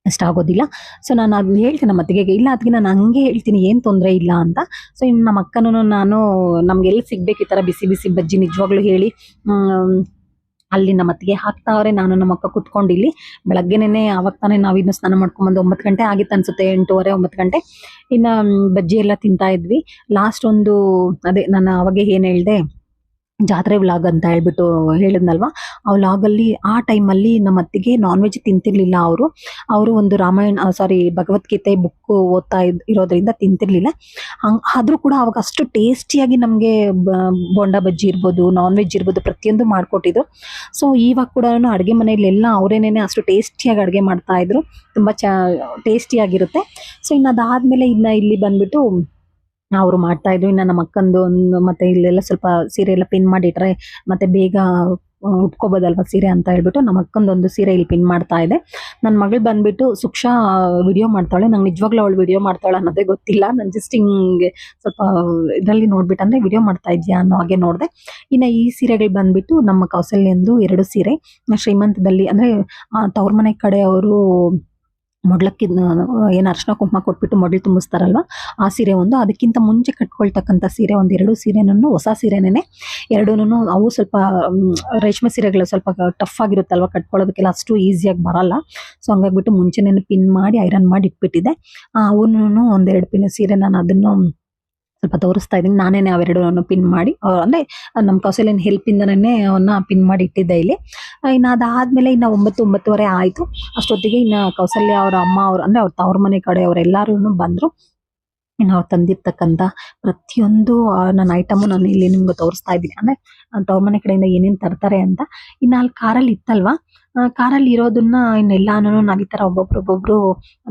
ಇಷ್ಟ ಆಗೋದಿಲ್ಲ. ಸೊ ನಾನು ಅದನ್ನ ಹೇಳ್ತೀನಿ ನಮ್ಮ ಅತ್ತಿಗೆಗೆ, ಇಲ್ಲ ಅದಕ್ಕೆ ನಾನು ಹಂಗೆ ಹೇಳ್ತೀನಿ, ಏನು ತೊಂದರೆ ಇಲ್ಲ ಅಂತ. ಸೊ ಇನ್ನು ನಮ್ಮ ಅಕ್ಕನೂ ನಾನು ನಮ್ಗೆಲ್ಲಿ ಸಿಗ್ಬೇಕು ಈ ಥರ ಬಿಸಿ ಬಿಸಿ ಬಜ್ಜಿ ನಿಜವಾಗ್ಲೂ ಹೇಳಿ ಅಲ್ಲಿ ನಮ್ಮ ಅತ್ತಿಗೆ ಹಾಕ್ತಾವ್ರೆ. ನಾನು ನಮ್ಮ ಅಕ್ಕ ಕುತ್ಕೊಂಡು ಇಲ್ಲಿ ಬೆಳಗ್ಗೆನೇ ಆವಾಗ ತಾನೇ ನಾವಿನ್ನು ಸ್ನಾನ ಮಾಡ್ಕೊಂಬಂದು 9 ಗಂಟೆ ಆಗಿತ್ತು ಅನ್ಸುತ್ತೆ, 8:30 9 ಗಂಟೆ. ಇನ್ನು ಬಜ್ಜಿ ಎಲ್ಲ ತಿಂತಾ ಇದ್ವಿ. ಲಾಸ್ಟ್ ಒಂದು ಅದೇ ನಾನು ಅವಾಗೆ ಏನು ಹೇಳಿದೆ, ಜಾತ್ರೆ ವ್ಲಾಗ್ ಅಂತ ಹೇಳ್ಬಿಟ್ಟು ಹೇಳಿದ್ನಲ್ವ, ಆ ವ್ಲಾಗಲ್ಲಿ ಆ ಟೈಮಲ್ಲಿ ನಮ್ಮ ಅತ್ತಿಗೆ ನಾನ್ ವೆಜ್ ತಿಂತಿರ್ಲಿಲ್ಲ. ಅವರು ಒಂದು ಭಗವದ್ಗೀತೆ ಬುಕ್ ಓದ್ತಾ ಇರೋದ್ರಿಂದ ತಿಂತಿರ್ಲಿಲ್ಲ. ಆದರೂ ಕೂಡ ಅವಾಗ ಅಷ್ಟು ಟೇಸ್ಟಿಯಾಗಿ ನಮಗೆ ಬೋಂಡ ಬಜ್ಜಿ ಇರ್ಬೋದು, ನಾನ್ ವೆಜ್ ಇರ್ಬೋದು, ಪ್ರತಿಯೊಂದು ಮಾಡಿಕೊಟ್ಟಿದ್ರು. ಸೊ ಇವಾಗ ಕೂಡ ಅಡುಗೆ ಮನೆಯಲ್ಲಿ ಎಲ್ಲ ಅವರೇನೇ ಅಷ್ಟು ಟೇಸ್ಟಿಯಾಗಿ ಅಡುಗೆ ಮಾಡ್ತಾಯಿದ್ರು, ತುಂಬ ಟೇಸ್ಟಿಯಾಗಿರುತ್ತೆ. ಸೊ ಇನ್ನು ಅದಾದಮೇಲೆ ಇನ್ನು ಇಲ್ಲಿ ಬಂದುಬಿಟ್ಟು ಅವರು ಮಾಡ್ತಾಯಿದ್ರು. ಇನ್ನು ನಮ್ಮ ಅಕ್ಕಂದು ಮತ್ತು ಇಲ್ಲೆಲ್ಲ ಸ್ವಲ್ಪ ಸೀರೆ ಎಲ್ಲ ಪಿನ್ ಮಾಡಿಟ್ರೆ ಮತ್ತು ಬೇಗ ಉಟ್ಕೋಬೋದಲ್ವ ಸೀರೆ ಅಂತ ಹೇಳ್ಬಿಟ್ಟು ನಮ್ಮ ಅಕ್ಕಂದೊಂದು ಸೀರೆ ಇಲ್ಲಿ ಪಿನ್ ಮಾಡ್ತಾ ಇದೆ. ನನ್ನ ಮಗಳು ಬಂದ್ಬಿಟ್ಟು ಸುಕ್ಷಾ ವಿಡಿಯೋ ಮಾಡ್ತಾಳೆ. ನಂಗೆ ನಿಜವಾಗ್ಲೂ ಅವಳು ವಿಡಿಯೋ ಮಾಡ್ತಾಳೆ ಅನ್ನೋದೇ ಗೊತ್ತಿಲ್ಲ. ನಾನು ಜಸ್ಟ್ ಹಿಂಗೆ ಸ್ವಲ್ಪ ಇದರಲ್ಲಿ ನೋಡ್ಬಿಟ್ಟು ಅಂದ್ರೆ ವಿಡಿಯೋ ಮಾಡ್ತಾ ಇದ್ಯಾ ಅನ್ನೋ ಹಾಗೆ ನೋಡಿದೆ. ಇನ್ನು ಈ ಸೀರೆಗಳು ಬಂದ್ಬಿಟ್ಟು ನಮ್ಮ ಕೌಸಲ್ಯಂದು 2 ಸೀರೆ ಶ್ರೀಮಂತದಲ್ಲಿ ಅಂದ್ರೆ ತವ್ರ ಮನೆ ಕಡೆ ಅವರು ಮೊಡ್ಲಕ್ಕಿ ಏನು ಅರ್ಶಿನ ಕುಂಕುಮ ಕೊಟ್ಬಿಟ್ಟು ಮೊಡ್ಲು ತುಂಬಿಸ್ತಾರಲ್ವ, ಆ ಸೀರೆ ಒಂದು. ಅದಕ್ಕಿಂತ ಮುಂಚೆ ಕಟ್ಕೊಳ್ತಕ್ಕಂಥ ಸೀರೆ ಒಂದು 2 ಸೀರೆನೂ ಹೊಸ ಸೀರೆನೇ. ಎರಡೂನು ಅವು ಸ್ವಲ್ಪ ರೇಷ್ಮೆ ಸೀರೆಗಳು ಸ್ವಲ್ಪ ಟಫ್ ಆಗಿರುತ್ತಲ್ವ, ಕಟ್ಕೊಳ್ಳೋದಕ್ಕೆಲ್ಲ ಅಷ್ಟು ಈಸಿಯಾಗಿ ಬರಲ್ಲ. ಸೊ ಹಂಗಾಗ್ಬಿಟ್ಟು ಮುಂಚೆನೇ ಪಿನ್ ಮಾಡಿ ಐರನ್ ಮಾಡಿ ಇಟ್ಬಿಟ್ಟಿದ್ದೆ. ಅವನು 1-2 ಪಿನ್ ಸೀರೆ ನಾನು ಅದನ್ನು ಸ್ವಲ್ಪ ತೋರಿಸ್ತಾ ಇದ್ದೀನಿ. ನಾನೇನೆ ಅವೆರಡನ್ನು ಪಿನ್ ಮಾಡಿ ಅಂದ್ರೆ ನಮ್ಮ ಕೌಸಲ್ಯನ ಹೆಲ್ಪಿಂದನೇ ಅವನ್ನ ಪಿನ್ ಮಾಡಿ ಇಟ್ಟಿದ್ದೆ ಇಲ್ಲಿ. ಇನ್ನು ಅದಾದ್ಮೇಲೆ ಇನ್ನು 9-9:30 ಆಯ್ತು. ಅಷ್ಟೊತ್ತಿಗೆ ಇನ್ನು ಕೌಸಲ್ಯ ಅವ್ರ ಅಮ್ಮ ಅವ್ರು ಅಂದ್ರೆ ಅವ್ರ ತವ್ರ ಮನೆ ಕಡೆ ಅವರೆಲ್ಲರೂ ಬಂದ್ರು. ಇನ್ನು ಅವ್ರು ತಂದಿರ್ತಕ್ಕಂಥ ಪ್ರತಿಯೊಂದು ನನ್ನ ಐಟಮು ನಾನು ಇಲ್ಲಿ ನಿಮ್ಗೆ ತೋರಿಸ್ತಾ ಇದ್ದೀನಿ. ಅಂದ್ರೆ ತವ್ರ ಮನೆ ಕಡೆಯಿಂದ ಏನೇನು ತರ್ತಾರೆ ಅಂತ. ಇನ್ನು ಅಲ್ಲಿ ಕಾರಲ್ಲಿ ಇತ್ತಲ್ವಾ, ಕಾರಲ್ಲಿ ಇರೋದನ್ನ ಇನ್ನೆಲ್ಲಾನು ನಾವ್ ಈ ತರ ಒಬ್ಬೊಬ್ರು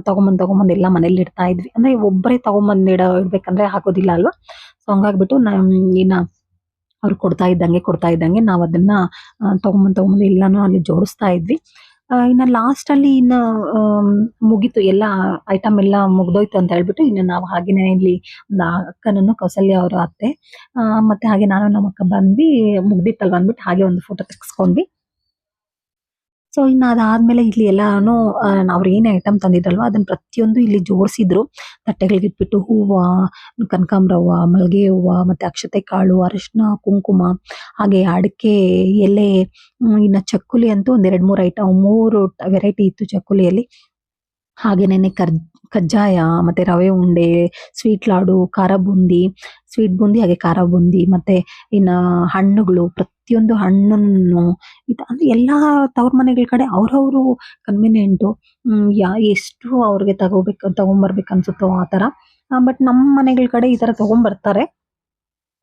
ತಗೊಂಬಂದ್ ಎಲ್ಲ ಮನೇಲಿ ಇಡ್ತಾ ಇದ್ವಿ. ಅಂದ್ರೆ ಒಬ್ಬರೇ ತಗೊಂಬಂದ್ ಇಡ್ಬೇಕಂದ್ರೆ ಆಗೋದಿಲ್ಲ ಅಲ್ವಾ. ಸೊ ಹಂಗಾಗ್ಬಿಟ್ಟು ಇನ್ನ ಅವ್ರು ಕೊಡ್ತಾ ಇದ್ದಂಗೆ ನಾವ್ ಅದನ್ನ ತಗೊಂಬಂದ್ ಎಲ್ಲಾನು ಅಲ್ಲಿ ಜೋಡಿಸ್ತಾ ಇದ್ವಿ. ಇನ್ನ ಲಾಸ್ಟ್ ಅಲ್ಲಿ ಮುಗೀತು ಎಲ್ಲ ಐಟಮ್ ಎಲ್ಲ ಮುಗ್ದೋಯ್ತು ಅಂತ ಹೇಳ್ಬಿಟ್ಟು ಇನ್ನು ನಾವು ಹಾಗೇನೆ ಇಲ್ಲಿ ಒಂದು ಅಕ್ಕನನ್ನು ಕೌಸಲ್ಯ ಅವ್ರ ಅತ್ತೆ ಮತ್ತೆ ಹಾಗೆ ನಾನು ನಮ್ಮ ಅಕ್ಕ ಬಂದ್ವಿ. ಮುಗ್ದಿತ್ತಲ್ವ ಅಂದ್ಬಿಟ್ಟು ಹಾಗೆ ಒಂದು ಫೋಟೋ ತೆಗೆಸ್ಕೊಂಡ್ವಿ. ಸೊ ಇನ್ನು ಅದಾದ್ಮೇಲೆ ಇಲ್ಲಿ ಎಲ್ಲಾನು ಅವ್ರು ಏನೇ ಐಟಮ್ ತಂದಿದ್ರಲ್ವ ಅದನ್ನ ಪ್ರತಿಯೊಂದು ಇಲ್ಲಿ ಜೋಡಿಸಿದ್ರು. ತಟ್ಟೆಗಳಿಗೆ ಇಟ್ಬಿಟ್ಟು ಹೂವ, ಕನಕಾಂಬರ ಹೂವ, ಮಲ್ಗೆ ಹೂವ, ಮತ್ತೆ ಅಕ್ಷತೆ ಕಾಳು, ಅರಿಶಿನ, ಕುಂಕುಮ, ಹಾಗೆ ಅಡಿಕೆ ಎಲೆ, ಇನ್ನು ಚಕ್ಕುಲಿ ಅಂತೂ ಒಂದ್ 2-3 ಐಟಮ್ 3 ವೆರೈಟಿ ಇತ್ತು ಚಕ್ಕುಲಿಯಲ್ಲಿ. ಹಾಗೇನೇನೆ ಕಜ್ಜಾಯ, ಮತ್ತೆ ರವೆ ಉಂಡೆ, ಸ್ವೀಟ್ ಲಾಡು, ಖಾರ ಬೂಂದಿ, ಸ್ವೀಟ್ ಬೂಂದಿ ಹಾಗೆ ಖಾರ ಬೂಂದಿ, ಮತ್ತೆ ಇನ್ನ ಹಣ್ಣುಗಳು ಪ್ರತಿಯೊಂದು ಹಣ್ಣನ್ನು ಅಂದ್ರೆ ಎಲ್ಲಾ ತವ್ರ ಮನೆಗಳ ಕಡೆ ಅವ್ರವ್ರು ಕನ್ವಿನಿಯೆಂಟು ಎಷ್ಟು ಅವ್ರಿಗೆ ತಗೊಂಬರ್ಬೇಕು ಅನ್ಸುತ್ತೋ ಆ ತರ. ಬಟ್ ನಮ್ಮ ಮನೆಗಳ ಕಡೆ ಈ ತರ ತಗೊಂಬರ್ತಾರೆ.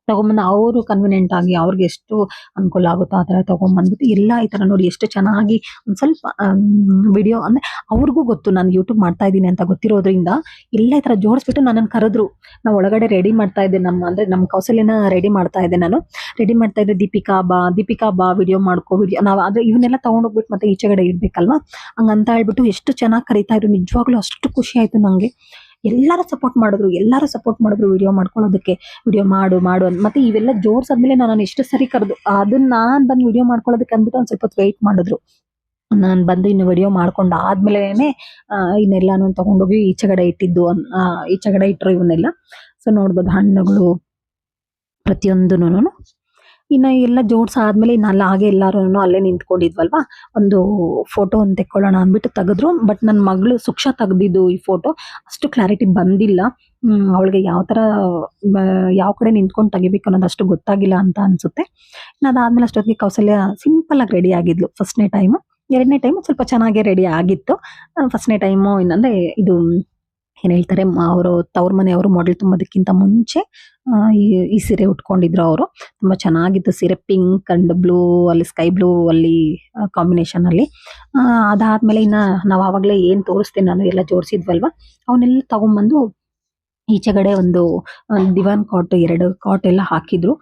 ತಗೊಂಬಂದು ಅವರು ಕನ್ವಿನಿಯೆಂಟ್ ಆಗಿ ಅವ್ರಿಗೆ ಎಷ್ಟು ಅನುಕೂಲ ಆಗುತ್ತೋ ಆ ತರ ತಗೊಂಬಂದ್ಬಿಟ್ಟು ಎಲ್ಲ ಈ ತರ ನೋಡಿ ಎಷ್ಟು ಚೆನ್ನಾಗಿ ಒಂದ್ ಸ್ವಲ್ಪ ವಿಡಿಯೋ ಅಂದ್ರೆ ಅವ್ರಿಗೂ ಗೊತ್ತು ನಾನು ಯೂಟ್ಯೂಬ್ ಮಾಡ್ತಾ ಇದ್ದೀನಿ ಅಂತ ಗೊತ್ತಿರೋದ್ರಿಂದ ಎಲ್ಲ ಈ ತರ ಜೋಡಿಸ್ಬಿಟ್ಟು ನನ್ನನ್ನು ಕರೆದ್ರು. ನಾವು ಒಳಗಡೆ ರೆಡಿ ಮಾಡ್ತಾ ಇದ್ದೆ ಅಂದ್ರೆ ನಮ್ಮ ಕೌಸಲ್ಯನ ರೆಡಿ ಮಾಡ್ತಾ ಇದ್ದೆ. ನಾನು ರೆಡಿ ಮಾಡ್ತಾ ಇದ್ದೆ. ದೀಪಿಕಾ ಬಾ ವಿಡಿಯೋ ಮಾಡ್ಕೋ ನಾವು ಆದ್ರೆ ಇವನ್ನೆಲ್ಲ ತಗೊಂಡೋಗ್ಬಿಟ್ಟು ಮತ್ತೆ ಈಚೆಗಡೆ ಇಡ್ಬೇಕಲ್ವಾ, ಹಂಗಂತ ಹೇಳ್ಬಿಟ್ಟು ಎಷ್ಟು ಚೆನ್ನಾಗಿ ಕರೀತಾ ಇದ್ರು. ನಿಜವಾಗ್ಲೂ ಅಷ್ಟು ಖುಷಿ ಆಯ್ತು ನಂಗೆ. ಎಲ್ಲರೂ ಸಪೋರ್ಟ್ ಮಾಡಿದ್ರು ವಿಡಿಯೋ ಮಾಡ್ಕೊಳ್ಳೋದಕ್ಕೆ. ವಿಡಿಯೋ ಮಾಡು ಮತ್ತೆ ಇವೆಲ್ಲ ಜೋಡ್ಸಾದ್ಮೇಲೆ ನಾನು ಎಷ್ಟು ಸರಿ ಕರೆದು ಅದನ್ನ ನಾನ್ ಬಂದು ವಿಡಿಯೋ ಮಾಡ್ಕೊಳ್ಳೋದಕ್ಕೆ ಅಂದ್ಬಿಟ್ಟು ಒಂದ್ ಸ್ವಲ್ಪ ವೆಯ್ಟ್ ಮಾಡಿದ್ರು. ನಾನು ಬಂದು ಇನ್ನು ವಿಡಿಯೋ ಮಾಡ್ಕೊಂಡು ಆದ್ಮೇಲೆನೆ ಇನ್ನೆಲ್ಲಾನು ತಗೊಂಡೋಗಿ ಈಚೆಗಡೆ ಇಟ್ಟಿದ್ದು. ಈಚೆಗಡೆ ಇಟ್ರು ಇವನ್ನೆಲ್ಲ. ಸೊ ನೋಡ್ಬೋದು ಹಣ್ಣುಗಳು ಪ್ರತಿಯೊಂದೂನು. ಇನ್ನ ಎಲ್ಲ ಜೋಡ್ಸಾದ್ಮೇಲೆ ಇನ್ನ ಹಾಗೆ ಎಲ್ಲಾರು ಅಲ್ಲೇ ನಿಂತ್ಕೊಂಡಿದ್ವಲ್ವಾ, ಒಂದು ಫೋಟೋ ಒಂದು ತೆಕ್ಕೊಳ್ಳೋಣ ಅಂದ್ಬಿಟ್ಟು ತೆಗೆದ್ರು. ಬಟ್ ನನ್ನ ಮಗಳು ಸುಕ್ಷಾ ತೆಗ್ದಿದ್ದು ಈ ಫೋಟೋ ಅಷ್ಟು ಕ್ಲಾರಿಟಿ ಬಂದಿಲ್ಲ. ಅವಳಿಗೆ ಯಾವ ಕಡೆ ನಿಂತ್ಕೊಂಡು ತೆಗಿಬೇಕು ಅನ್ನೋದು ಅಷ್ಟು ಗೊತ್ತಾಗಿಲ್ಲ ಅಂತ ಅನ್ಸುತ್ತೆ. ಅದಾದ್ಮೇಲೆ ಅಷ್ಟೊತ್ತಿಗೆ ಕೌಸಲ್ಯ ಸಿಂಪಲ್ ಆಗಿ ರೆಡಿ ಆಗಿದ್ಲು. ಫಸ್ಟ್ನೇ ಟೈಮು. 2ನೇ ಟೈಮು ಸ್ವಲ್ಪ ಚೆನ್ನಾಗೇ ರೆಡಿ ಆಗಿತ್ತು. ಫಸ್ಟ್ನೇ ಟೈಮು ಇನ್ನಂದ್ರೆ ಇದು ಏನ್ ಹೇಳ್ತಾರೆ ಅವರು ತವ್ರ ಮನೆಯವರು ಮೊಡಲು ತುಂಬೋದಕ್ಕಿಂತ ಮುಂಚೆ ಈ ಸೀರೆ ಉಟ್ಕೊಂಡಿದ್ರು ಅವರು. ತುಂಬಾ ಚೆನ್ನಾಗಿತ್ತು ಸೀರೆ. ಪಿಂಕ್ ಅಂಡ್ ಬ್ಲೂ ಅಲ್ಲಿ ಸ್ಕೈ ಬ್ಲೂ ಅಲ್ಲಿ ಕಾಂಬಿನೇಷನ್ ಅಲ್ಲಿ. ಅದಾದ್ಮೇಲೆ ಇನ್ನ ನಾವ್ ಆವಾಗ್ಲೇ ಏನ್ ತೋರಿಸ್ತೀನಿ ನಾನು ಎಲ್ಲ ಜೋಡಿಸಿದ್ವಲ್ವಾ ಅವನ್ನೆಲ್ಲ ತಗೊಂಡ್ಬಂದು ಈಚೆಗಡೆ ಒಂದು ದಿವಾನ್ ಕಾಟ್ 2 ಕಾಟ್ ಎಲ್ಲ ಹಾಕಿದ್ರು.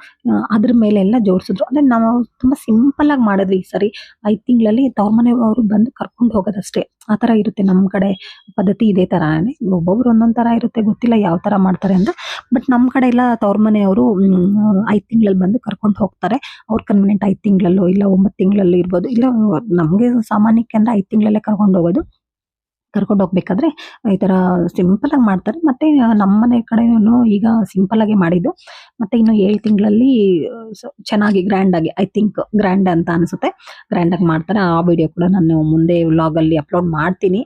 ಅದ್ರ ಮೇಲೆ ಎಲ್ಲ ಜೋಡಿಸಿದ್ರು. ಅಂದ್ರೆ ನಾವು ತುಂಬಾ ಸಿಂಪಲ್ ಆಗಿ ಮಾಡಿದ್ವಿ ಈ ಸರಿ. 5 ತಿಂಗಳಲ್ಲಿ ತವ್ರ ಮನೆಯವರು ಬಂದು ಕರ್ಕೊಂಡು ಹೋಗೋದಷ್ಟೇ. ಆ ತರ ಇರುತ್ತೆ ನಮ್ ಕಡೆ ಪದ್ಧತಿ. ಇದೇ ತರಾನೇ ಒಬ್ಬೊಬ್ರು ಒಂದೊಂದ್ ತರ ಇರುತ್ತೆ, ಗೊತ್ತಿಲ್ಲ ಯಾವ ತರ ಮಾಡ್ತಾರೆ ಅಂತ. ಬಟ್ ನಮ್ ಕಡೆ ಎಲ್ಲ ತವ್ರ ಮನೆಯವರು 5 ತಿಂಗಳಲ್ಲಿ ಬಂದು ಕರ್ಕೊಂಡು ಹೋಗ್ತಾರೆ. ಅವ್ರ ಕನ್ವಿನಿಯೆಂಟ್ 5 ತಿಂಗಳಲ್ಲೋ ಇಲ್ಲ 9 ತಿಂಗಳಲ್ಲಿ ಇರ್ಬೋದು. ಇಲ್ಲ ನಮ್ಗೆ ಸಾಮಾನ್ಯಕ್ಕೆ ಅಂದ್ರೆ 5 ತಿಂಗಳಲ್ಲೇ ಕರ್ಕೊಂಡು ಹೋಗ್ಬೇಕಾದ್ರೆ ಈ ತರ ಸಿಂಪಲ್ ಆಗಿ ಮಾಡ್ತಾರೆ. ಮತ್ತೆ ನಮ್ಮನೆ ಕಡೆನೂ ಈಗ ಸಿಂಪಲ್ ಆಗಿ ಮಾಡಿದ್ದು. ಮತ್ತೆ ಇನ್ನು 7 ತಿಂಗಳಲ್ಲಿ ಚೆನ್ನಾಗಿ ಗ್ರ್ಯಾಂಡ್ ಆಗಿ ಐ ಥಿಂಕ್ ಗ್ರ್ಯಾಂಡ್ ಅಂತ ಅನ್ಸುತ್ತೆ, ಗ್ರ್ಯಾಂಡ್ ಆಗಿ ಮಾಡ್ತಾರೆ. ಆ ವಿಡಿಯೋ ಕೂಡ ನಾನು ಮುಂದೆ ವ್ಲಾಗ್ ಅಲ್ಲಿ ಅಪ್ಲೋಡ್ ಮಾಡ್ತೀನಿ.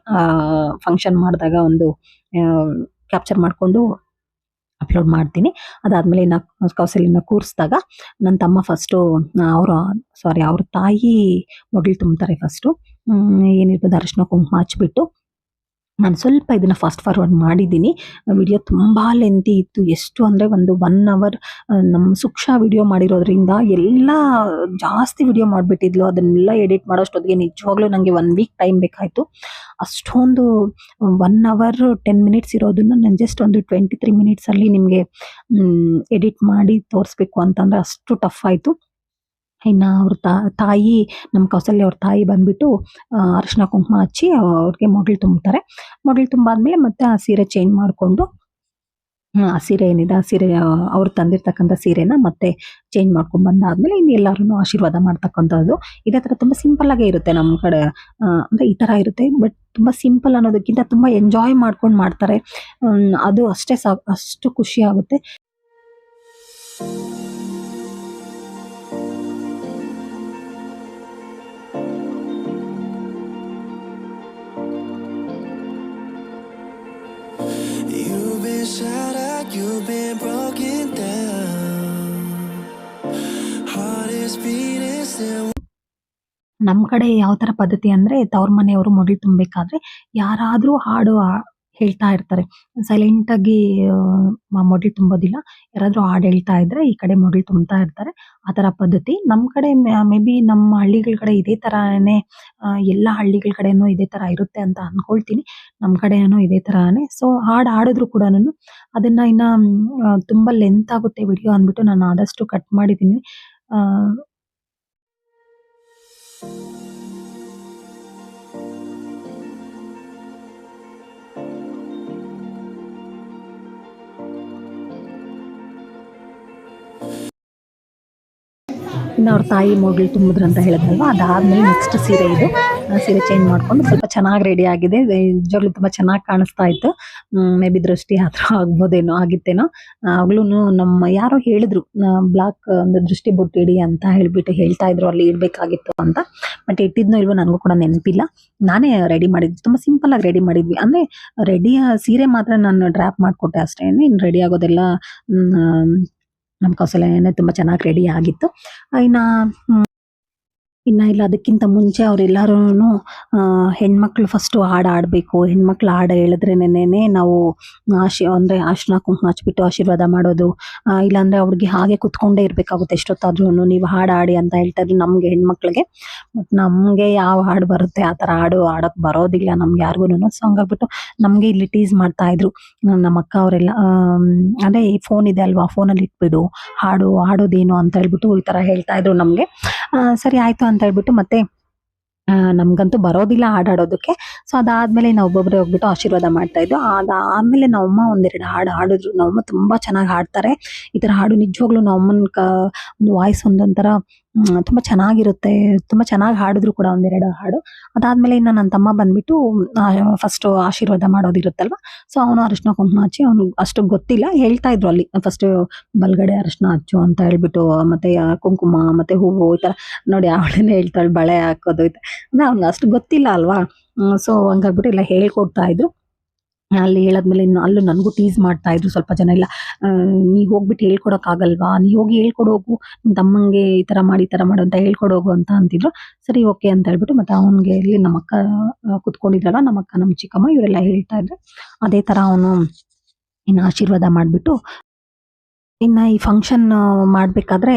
ಫಂಕ್ಷನ್ ಮಾಡಿದಾಗ ಒಂದು ಕ್ಯಾಪ್ಚರ್ ಮಾಡ್ಕೊಂಡು ಅಪ್ಲೋಡ್ ಮಾಡ್ತೀನಿ. ಅದಾದ್ಮೇಲೆ ಕೌಸಲ್ಯನ ಕೂರಿಸಿದಾಗ ನನ್ನ ತಮ್ಮ ಫಸ್ಟು ಅವ್ರ ತಾಯಿ ಮೊದಲು ತುಂಬ್ತಾರೆ. ಫಸ್ಟು ಏನಿರ್ಬೋದು ಅರಿಶಿನ ಕುಂಕುಮ ಹಚ್ಬಿಟ್ಟು. ನಾನು ಸ್ವಲ್ಪ ಇದನ್ನ ಫಾಸ್ಟ್ ಫಾರ್ವರ್ಡ್ ಮಾಡಿದ್ದೀನಿ. ವಿಡಿಯೋ ತುಂಬಾ ಲೆಂತಿ ಇತ್ತು. ಎಷ್ಟು ಅಂದ್ರೆ ಒಂದು 1 ಅವರ್ ನಮ್ಮ ಸುಕ್ಷಾ ವಿಡಿಯೋ ಮಾಡಿರೋದ್ರಿಂದ ಎಲ್ಲ ಜಾಸ್ತಿ ವಿಡಿಯೋ ಮಾಡಿಬಿಟ್ಟಿದ್ಲು. ಅದನ್ನೆಲ್ಲ ಎಡಿಟ್ ಮಾಡೋಷ್ಟೊತ್ತಿಗೆ ನಿಜವಾಗ್ಲೂ ನನಗೆ 1 ವೀಕ್ ಟೈಮ್ ಬೇಕಾಯಿತು. ಅಷ್ಟೊಂದು 1 ಅವರ್ 10 ಮಿನಿಟ್ಸ್ ಇರೋದನ್ನ ನಾನು ಜಸ್ಟ್ ಒಂದು 23 ಮಿನಿಟ್ಸಲ್ಲಿ ನಿಮಗೆ ಎಡಿಟ್ ಮಾಡಿ ತೋರಿಸ್ಬೇಕು ಅಂತಂದ್ರೆ ಅಷ್ಟು ಟಫ್ ಆಯಿತು. ಇನ್ನ ಅವ್ರ ತಾಯಿ ನಮ್ಮ ಕೌಸಲ್ಯ ಅವ್ರ ತಾಯಿ ಬಂದ್ಬಿಟ್ಟು ಅರಿಶಿನ ಕುಂಕುಮ ಹಚ್ಚಿ ಅವ್ರಿಗೆ ಮೊಡ್ಲು ತುಂಬುತ್ತಾರೆ. ಮೊಡ್ಲು ತುಂಬಾದ್ಮೇಲೆ ಮತ್ತೆ ಆ ಸೀರೆ ಚೇಂಜ್ ಮಾಡ್ಕೊಂಡು ಆ ಸೀರೆ ಏನಿದೆ ಆ ಸೀರೆ ಅವ್ರು ತಂದಿರ್ತಕ್ಕಂಥ ಸೀರೆನ ಮತ್ತೆ ಚೇಂಜ್ ಮಾಡ್ಕೊಂಡ್ ಬಂದಾದ್ಮೇಲೆ ಇನ್ನು ಎಲ್ಲಾರೂನು ಆಶೀರ್ವಾದ ಮಾಡ್ತಕ್ಕಂಥದ್ದು. ಇದೇ ತರ ತುಂಬಾ ಸಿಂಪಲ್ ಆಗೇ ಇರುತ್ತೆ ನಮ್ ಕಡೆ. ಅಂದ್ರೆ ಈ ತರ ಇರುತ್ತೆ. ಬಟ್ ತುಂಬಾ ಸಿಂಪಲ್ ಅನ್ನೋದಕ್ಕಿಂತ ತುಂಬಾ ಎಂಜಾಯ್ ಮಾಡ್ಕೊಂಡ್ ಮಾಡ್ತಾರೆ. ಅದು ಅಷ್ಟೇ ಅಷ್ಟು ಖುಷಿ ಆಗುತ್ತೆ. You've been shattered, you've been broken down. Heart is beating still. ನಮ್ ಕಡೆ ಯಾವ ತರ ಪದ್ಧತಿ ಅಂದ್ರೆ ತವ್ರ ಮನೆಯವರು ಮೊದಲು ತುಂಬಬೇಕಾದ್ರೆ ಯಾರಾದ್ರೂ ಹಾಡು ಹೇಳ್ತಾ ಇರ್ತಾರೆ. ಸೈಲೆಂಟ್ ಆಗಿ ಮೊದಲು ತುಂಬೋದಿಲ್ಲ. ಯಾರಾದ್ರೂ ಹಾಡು ಹೇಳ್ತಾ ಇದ್ರೆ ಈ ಕಡೆ ಮೊದಲು ತುಂಬ್ತಾ ಇರ್ತಾರೆ. ಆ ತರ ಪದ್ಧತಿ. ನಮ್ ಕಡೆ ಮೇ ಬಿ ನಮ್ಮ ಹಳ್ಳಿಗಳ ಕಡೆ ಇದೇ ತರಾನೇ ಎಲ್ಲಾ ಹಳ್ಳಿಗಳ ಕಡೆನೂ ಇದೇ ತರ ಇರುತ್ತೆ ಅಂತ ಅನ್ಕೊಳ್ತೀನಿ. ನಮ್ ಕಡೆನೂ ಇದೇ ತರಾನೇ. ಸೊ ಹಾಡು ಹಾಡಿದ್ರು ಕೂಡನುನು ಅದನ್ನ ಇನ್ನ ತುಂಬಾ ಲೆಂತ್ ಆಗುತ್ತೆ ವಿಡಿಯೋ ಅಂದ್ಬಿಟ್ಟು ನಾನು ಆದಷ್ಟು ಕಟ್ ಮಾಡಿದೀನಿ. ಆ ಇನ್ನು ಅವ್ರ ತಾಯಿ ಮೊಗ್ಳು ತುಂಬಿದ್ರು ಅಂತ ಹೇಳಿದ್ರಲ್ವಾ, ಅದಾದ್ಮೇಲೆ ನೆಕ್ಸ್ಟ್ ಸೀರೆ ಇದು. ಸೀರೆ ಚೇಂಜ್ ಮಾಡ್ಕೊಂಡು ಸ್ವಲ್ಪ ಚೆನ್ನಾಗಿ ರೆಡಿ ಆಗಿದೆ. ನಿಜವಾಗ್ಲೂ ತುಂಬಾ ಚೆನ್ನಾಗಿ ಕಾಣಿಸ್ತಾ ಇತ್ತು. ಮೇ ಬಿ ದೃಷ್ಟಿ ಆತರ ಆಗ್ಬೋದೇನೋ ಆಗಿತ್ತೇನೋ. ಆಗ್ಲೂನು ನಮ್ಮ ಯಾರೋ ಹೇಳಿದ್ರು ಬ್ಲಾಕ್ ಒಂದು ದೃಷ್ಟಿ ಬೊಟ್ಟು ಇಡಿ ಅಂತ ಹೇಳ್ಬಿಟ್ಟು ಹೇಳ್ತಾ ಇದ್ರು ಅಲ್ಲಿ ಇಡ್ಬೇಕಾಗಿತ್ತು ಅಂತ. ಬಟ್ ಇಟ್ಟಿದ್ನೋ ಇಲ್ವೋ ನನಗೂ ಕೂಡ ನೆನಪಿಲ್ಲ. ನಾನೇ ರೆಡಿ ಮಾಡಿದ್ವಿ. ತುಂಬಾ ಸಿಂಪಲ್ ಆಗಿ ರೆಡಿ ಮಾಡಿದ್ವಿ. ಅಂದ್ರೆ ರೆಡಿ ಸೀರೆ ಮಾತ್ರ ನಾನು ಡ್ರಾಪ್ ಮಾಡ್ಕೊಟ್ಟೆ ಅಷ್ಟೇನೆ. ಇನ್ನು ರೆಡಿ ಆಗೋದೆಲ್ಲ ನಮ್ಮ ಕೌಸಲ್ಯನೇ ತುಂಬಾ ಚೆನ್ನಾಗಿ ರೆಡಿ ಆಗಿತ್ತು. ಇನ್ನ ಇಲ್ಲ ಅದಕ್ಕಿಂತ ಮುಂಚೆ ಅವರೆಲ್ಲರೂನು ಹೆಣ್ಮಕ್ಳು ಫಸ್ಟು ಹಾಡು ಹಾಡ್ಬೇಕು. ಹೆಣ್ಮಕ್ಳು ಹಾಡು ಹೇಳಿದ್ರೇನೆನೆ ನಾವು ಅಂದ್ರೆ ಅರಿಶಿನ ಕುಂಕುಮ ಹಚ್ಬಿಟ್ಟು ಆಶೀರ್ವಾದ ಮಾಡೋದು. ಇಲ್ಲಾಂದ್ರೆ ಅವ್ರಿಗೆ ಹಾಗೆ ಕುತ್ಕೊಂಡೇ ಇರ್ಬೇಕಾಗುತ್ತೆ ಎಷ್ಟೊತ್ತಾದ್ರೂನು. ನೀವು ಹಾಡು ಹಾಡಿ ಅಂತ ಹೇಳ್ತಾ ಇದ್ರು ನಮ್ಗೆ ಹೆಣ್ಮಕ್ಳಿಗೆ. ಬಟ್ ನಮ್ಗೆ ಯಾವ ಹಾಡು ಬರುತ್ತೆ ಆ ತರ ಹಾಡು ಹಾಡಕ್ ಬರೋದಿಲ್ಲ ನಮ್ಗೆ ಯಾರಿಗೂನು. ಸೊ ಹಂಗಾಗ್ಬಿಟ್ಟು ನಮ್ಗೆ ಇಲ್ಲಿ ಟೀಸ್ ಮಾಡ್ತಾ ಇದ್ರು ನಮ್ಮ ಅಕ್ಕ ಅವರೆಲ್ಲ. ಅದೇ ಈ ಫೋನ್ ಇದೆ ಅಲ್ವಾ, ಫೋನಲ್ಲಿ ಇಟ್ಬಿಡು ಹಾಡೋದೇನು ಅಂತ ಹೇಳ್ಬಿಟ್ಟು ಈ ತರ ಹೇಳ್ತಾ ಇದ್ರು ನಮ್ಗೆ. ಸರಿ ಆಯ್ತು ಅಂತ ಹೇಳ್ಬಿಟ್ಟು ಮತ್ತೆ ನಮ್ಗಂತೂ ಬರೋದಿಲ್ಲ ಹಾಡಾಡೋದಕ್ಕೆ. ಸೊ ಅದಾದ್ಮೇಲೆ ನಾವು ಒಬ್ಬೊಬ್ರೆ ಹೋಗ್ಬಿಟ್ಟು ಆಶೀರ್ವಾದ ಮಾಡ್ತಾ ಇದ್ವು. ಅದಾದ್ಮೇಲೆ ನಮ್ಮಮ್ಮ ಒಂದೆರಡು ಹಾಡು ಹಾಡಿದ್ರು. ನಮ್ಮಮ್ಮ ತುಂಬಾ ಚೆನ್ನಾಗಿ ಹಾಡ್ತಾರೆ. ಈ ತರ ಹಾಡು ನಿಜವಾಗ್ಲೂ ನಮ್ಮಮ್ಮನ ಒಂದು ವಾಯ್ಸ್ ಒಂದೊಂಥರ ತುಂಬಾ ಚೆನ್ನಾಗಿರುತ್ತೆ. ತುಂಬಾ ಚೆನ್ನಾಗಿ ಹಾಡಿದ್ರು ಕೂಡ ಒಂದೆರಡು ಹಾಡು. ಅದಾದ್ಮೇಲೆ ಇನ್ನು ನನ್ನ ತಮ್ಮ ಬಂದ್ಬಿಟ್ಟು ಫಸ್ಟ್ ಆಶೀರ್ವಾದ ಮಾಡೋದಿರುತ್ತಲ್ವಾ. ಸೊ ಅವನು ಅರಿಶಿನ ಕುಂಕುಮ ಹಚ್ಚಿ, ಅವ್ನು ಅಷ್ಟು ಗೊತ್ತಿಲ್ಲ, ಹೇಳ್ತಾ ಇದ್ರು ಅಲ್ಲಿ ಫಸ್ಟ್ ಬಲ್ಗಡೆ ಅರಿಶಿನ ಹಚ್ಚು ಅಂತ ಹೇಳ್ಬಿಟ್ಟು, ಮತ್ತೆ ಕುಂಕುಮ ಮತ್ತೆ ಹೂವು ಈ ತರ ನೋಡಿ ಅವಳೇನೆ ಹೇಳ್ತಾಳೆ ಬಳೆ ಹಾಕೋದು ಅಂದ್ರೆ ಅವ್ನಿಗೆ ಅಷ್ಟು ಗೊತ್ತಿಲ್ಲ ಅಲ್ವಾ. ಸೊ ಹಂಗಾಗ್ಬಿಟ್ಟು ಎಲ್ಲ ಹೇಳ್ಕೊಡ್ತಾ ಇದ್ರು. ಅಲ್ಲಿ ಹೇಳಾದ್ಮೇಲೆ ಇನ್ನು ಅಲ್ಲೂ ನನಗೂ ಟೀಸ್ ಮಾಡ್ತಾ ಇದ್ರು ಸ್ವಲ್ಪ ಜನ ಎಲ್ಲ. ನೀ ಹೋಗ್ಬಿಟ್ಟು ಹೇಳ್ಕೊಡಕ್ ಆಗಲ್ವಾ, ನೀ ಹೋಗಿ ಹೇಳ್ಕೊಡೋಗು ನಿಮ್ ತಮ್ಮಂಗೆ ಈ ತರ ಮಾಡಿ ಈ ತರ ಮಾಡು ಅಂತ ಹೇಳ್ಕೊಡೋಗು ಅಂತ ಅಂತಿದ್ರು. ಸರಿ ಓಕೆ ಅಂತ ಹೇಳ್ಬಿಟ್ಟು ಮತ್ತೆ ಅವನ್ಗೆ ಇಲ್ಲಿ ನಮ್ಮ ಅಕ್ಕ ಕುತ್ಕೊಂಡಿದ್ರಲ್ಲ, ನಮ್ಮ ಅಕ್ಕ ನಮ್ಮ ಚಿಕ್ಕಮ್ಮ ಇವರೆಲ್ಲ ಹೇಳ್ತಾ ಇದ್ರು. ಅದೇ ತರ ಅವನು ಇನ್ನು ಆಶೀರ್ವಾದ ಮಾಡ್ಬಿಟ್ಟು ಇನ್ನ ಈ ಫಂಕ್ಷನ್ ಮಾಡ್ಬೇಕಾದ್ರೆ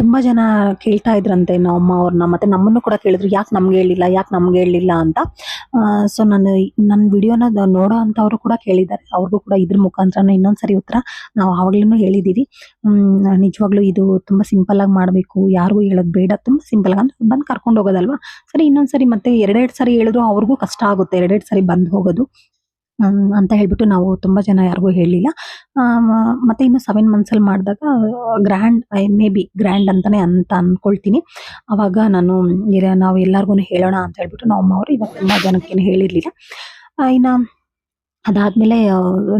ತುಂಬಾ ಜನ ಕೇಳ್ತಾ ಇದ್ರಂತೆ ನಮ್ಮಮ್ಮ ಅವ್ರನ್ನ. ಮತ್ತೆ ನಮ್ಮನ್ನು ಕೂಡ ಕೇಳಿದ್ರು, ಯಾಕೆ ನಮ್ಗೆ ಹೇಳಿಲ್ಲ, ಯಾಕೆ ನಮ್ಗೆ ಹೇಳಿಲ್ಲ ಅಂತ. ಸೊ ನನ್ನ ವಿಡಿಯೋನ ನೋಡೋ ಅಂತವ್ರು ಕೂಡ ಕೇಳಿದ್ದಾರೆ. ಅವ್ರಿಗೂ ಕೂಡ ಇದ್ರ ಮುಖಾಂತರನೇ ಇನ್ನೊಂದ್ಸರಿ ಉತ್ತರ ನಾವು ಆವಾಗ್ಲೂ ಹೇಳಿದೀವಿ. ನಿಜವಾಗ್ಲೂ ಇದು ತುಂಬಾ ಸಿಂಪಲ್ ಆಗಿ ಮಾಡ್ಬೇಕು, ಯಾರಿಗೂ ಹೇಳೋದ್ ಬೇಡ. ತುಂಬಾ ಸಿಂಪಲ್ ಆಗಿ ಅಂದ್ರೆ ಬಂದ್ ಕರ್ಕೊಂಡು ಹೋಗೋದಲ್ವಾ. ಸರಿ ಇನ್ನೊಂದ್ಸರಿ ಮತ್ತೆ ಎರಡೆರಡು ಸರಿ ಹೇಳಿದ್ರು ಅವ್ರಿಗೂ ಕಷ್ಟ ಆಗುತ್ತೆ ಎರಡೆರಡು ಸರಿ ಬಂದ್ ಹೋಗೋದು. ಅಂತ ಹೇಳ್ಬಿಟ್ಟು ನಾವು ತುಂಬಾ ಜನ ಯಾರಿಗೂ ಹೇಳಿಲ್ಲ. ಮತ್ತೆ ಇನ್ನು 7 ಮಂತ್ಸ್ ಅಲ್ಲಿ ಮಾಡಿದಾಗ ಗ್ರ್ಯಾಂಡ್ ಮೇ ಬಿ ಗ್ರ್ಯಾಂಡ್ ಅಂತಾನೆ ಅಂತ ಅನ್ಕೊಳ್ತೀನಿ. ಅವಾಗ ನಾವು ಎಲ್ಲಾರ್ಗೂನು ಹೇಳೋಣ ಅಂತ ಹೇಳ್ಬಿಟ್ಟು ನಮ್ಮ ಅಮ್ಮವ್ರು ಇವಾಗ ತುಂಬಾ ಜನಕ್ಕೇನು ಹೇಳಿರ್ಲಿಲ್ಲ. ಇನ್ನ ಅದಾದ್ಮೇಲೆ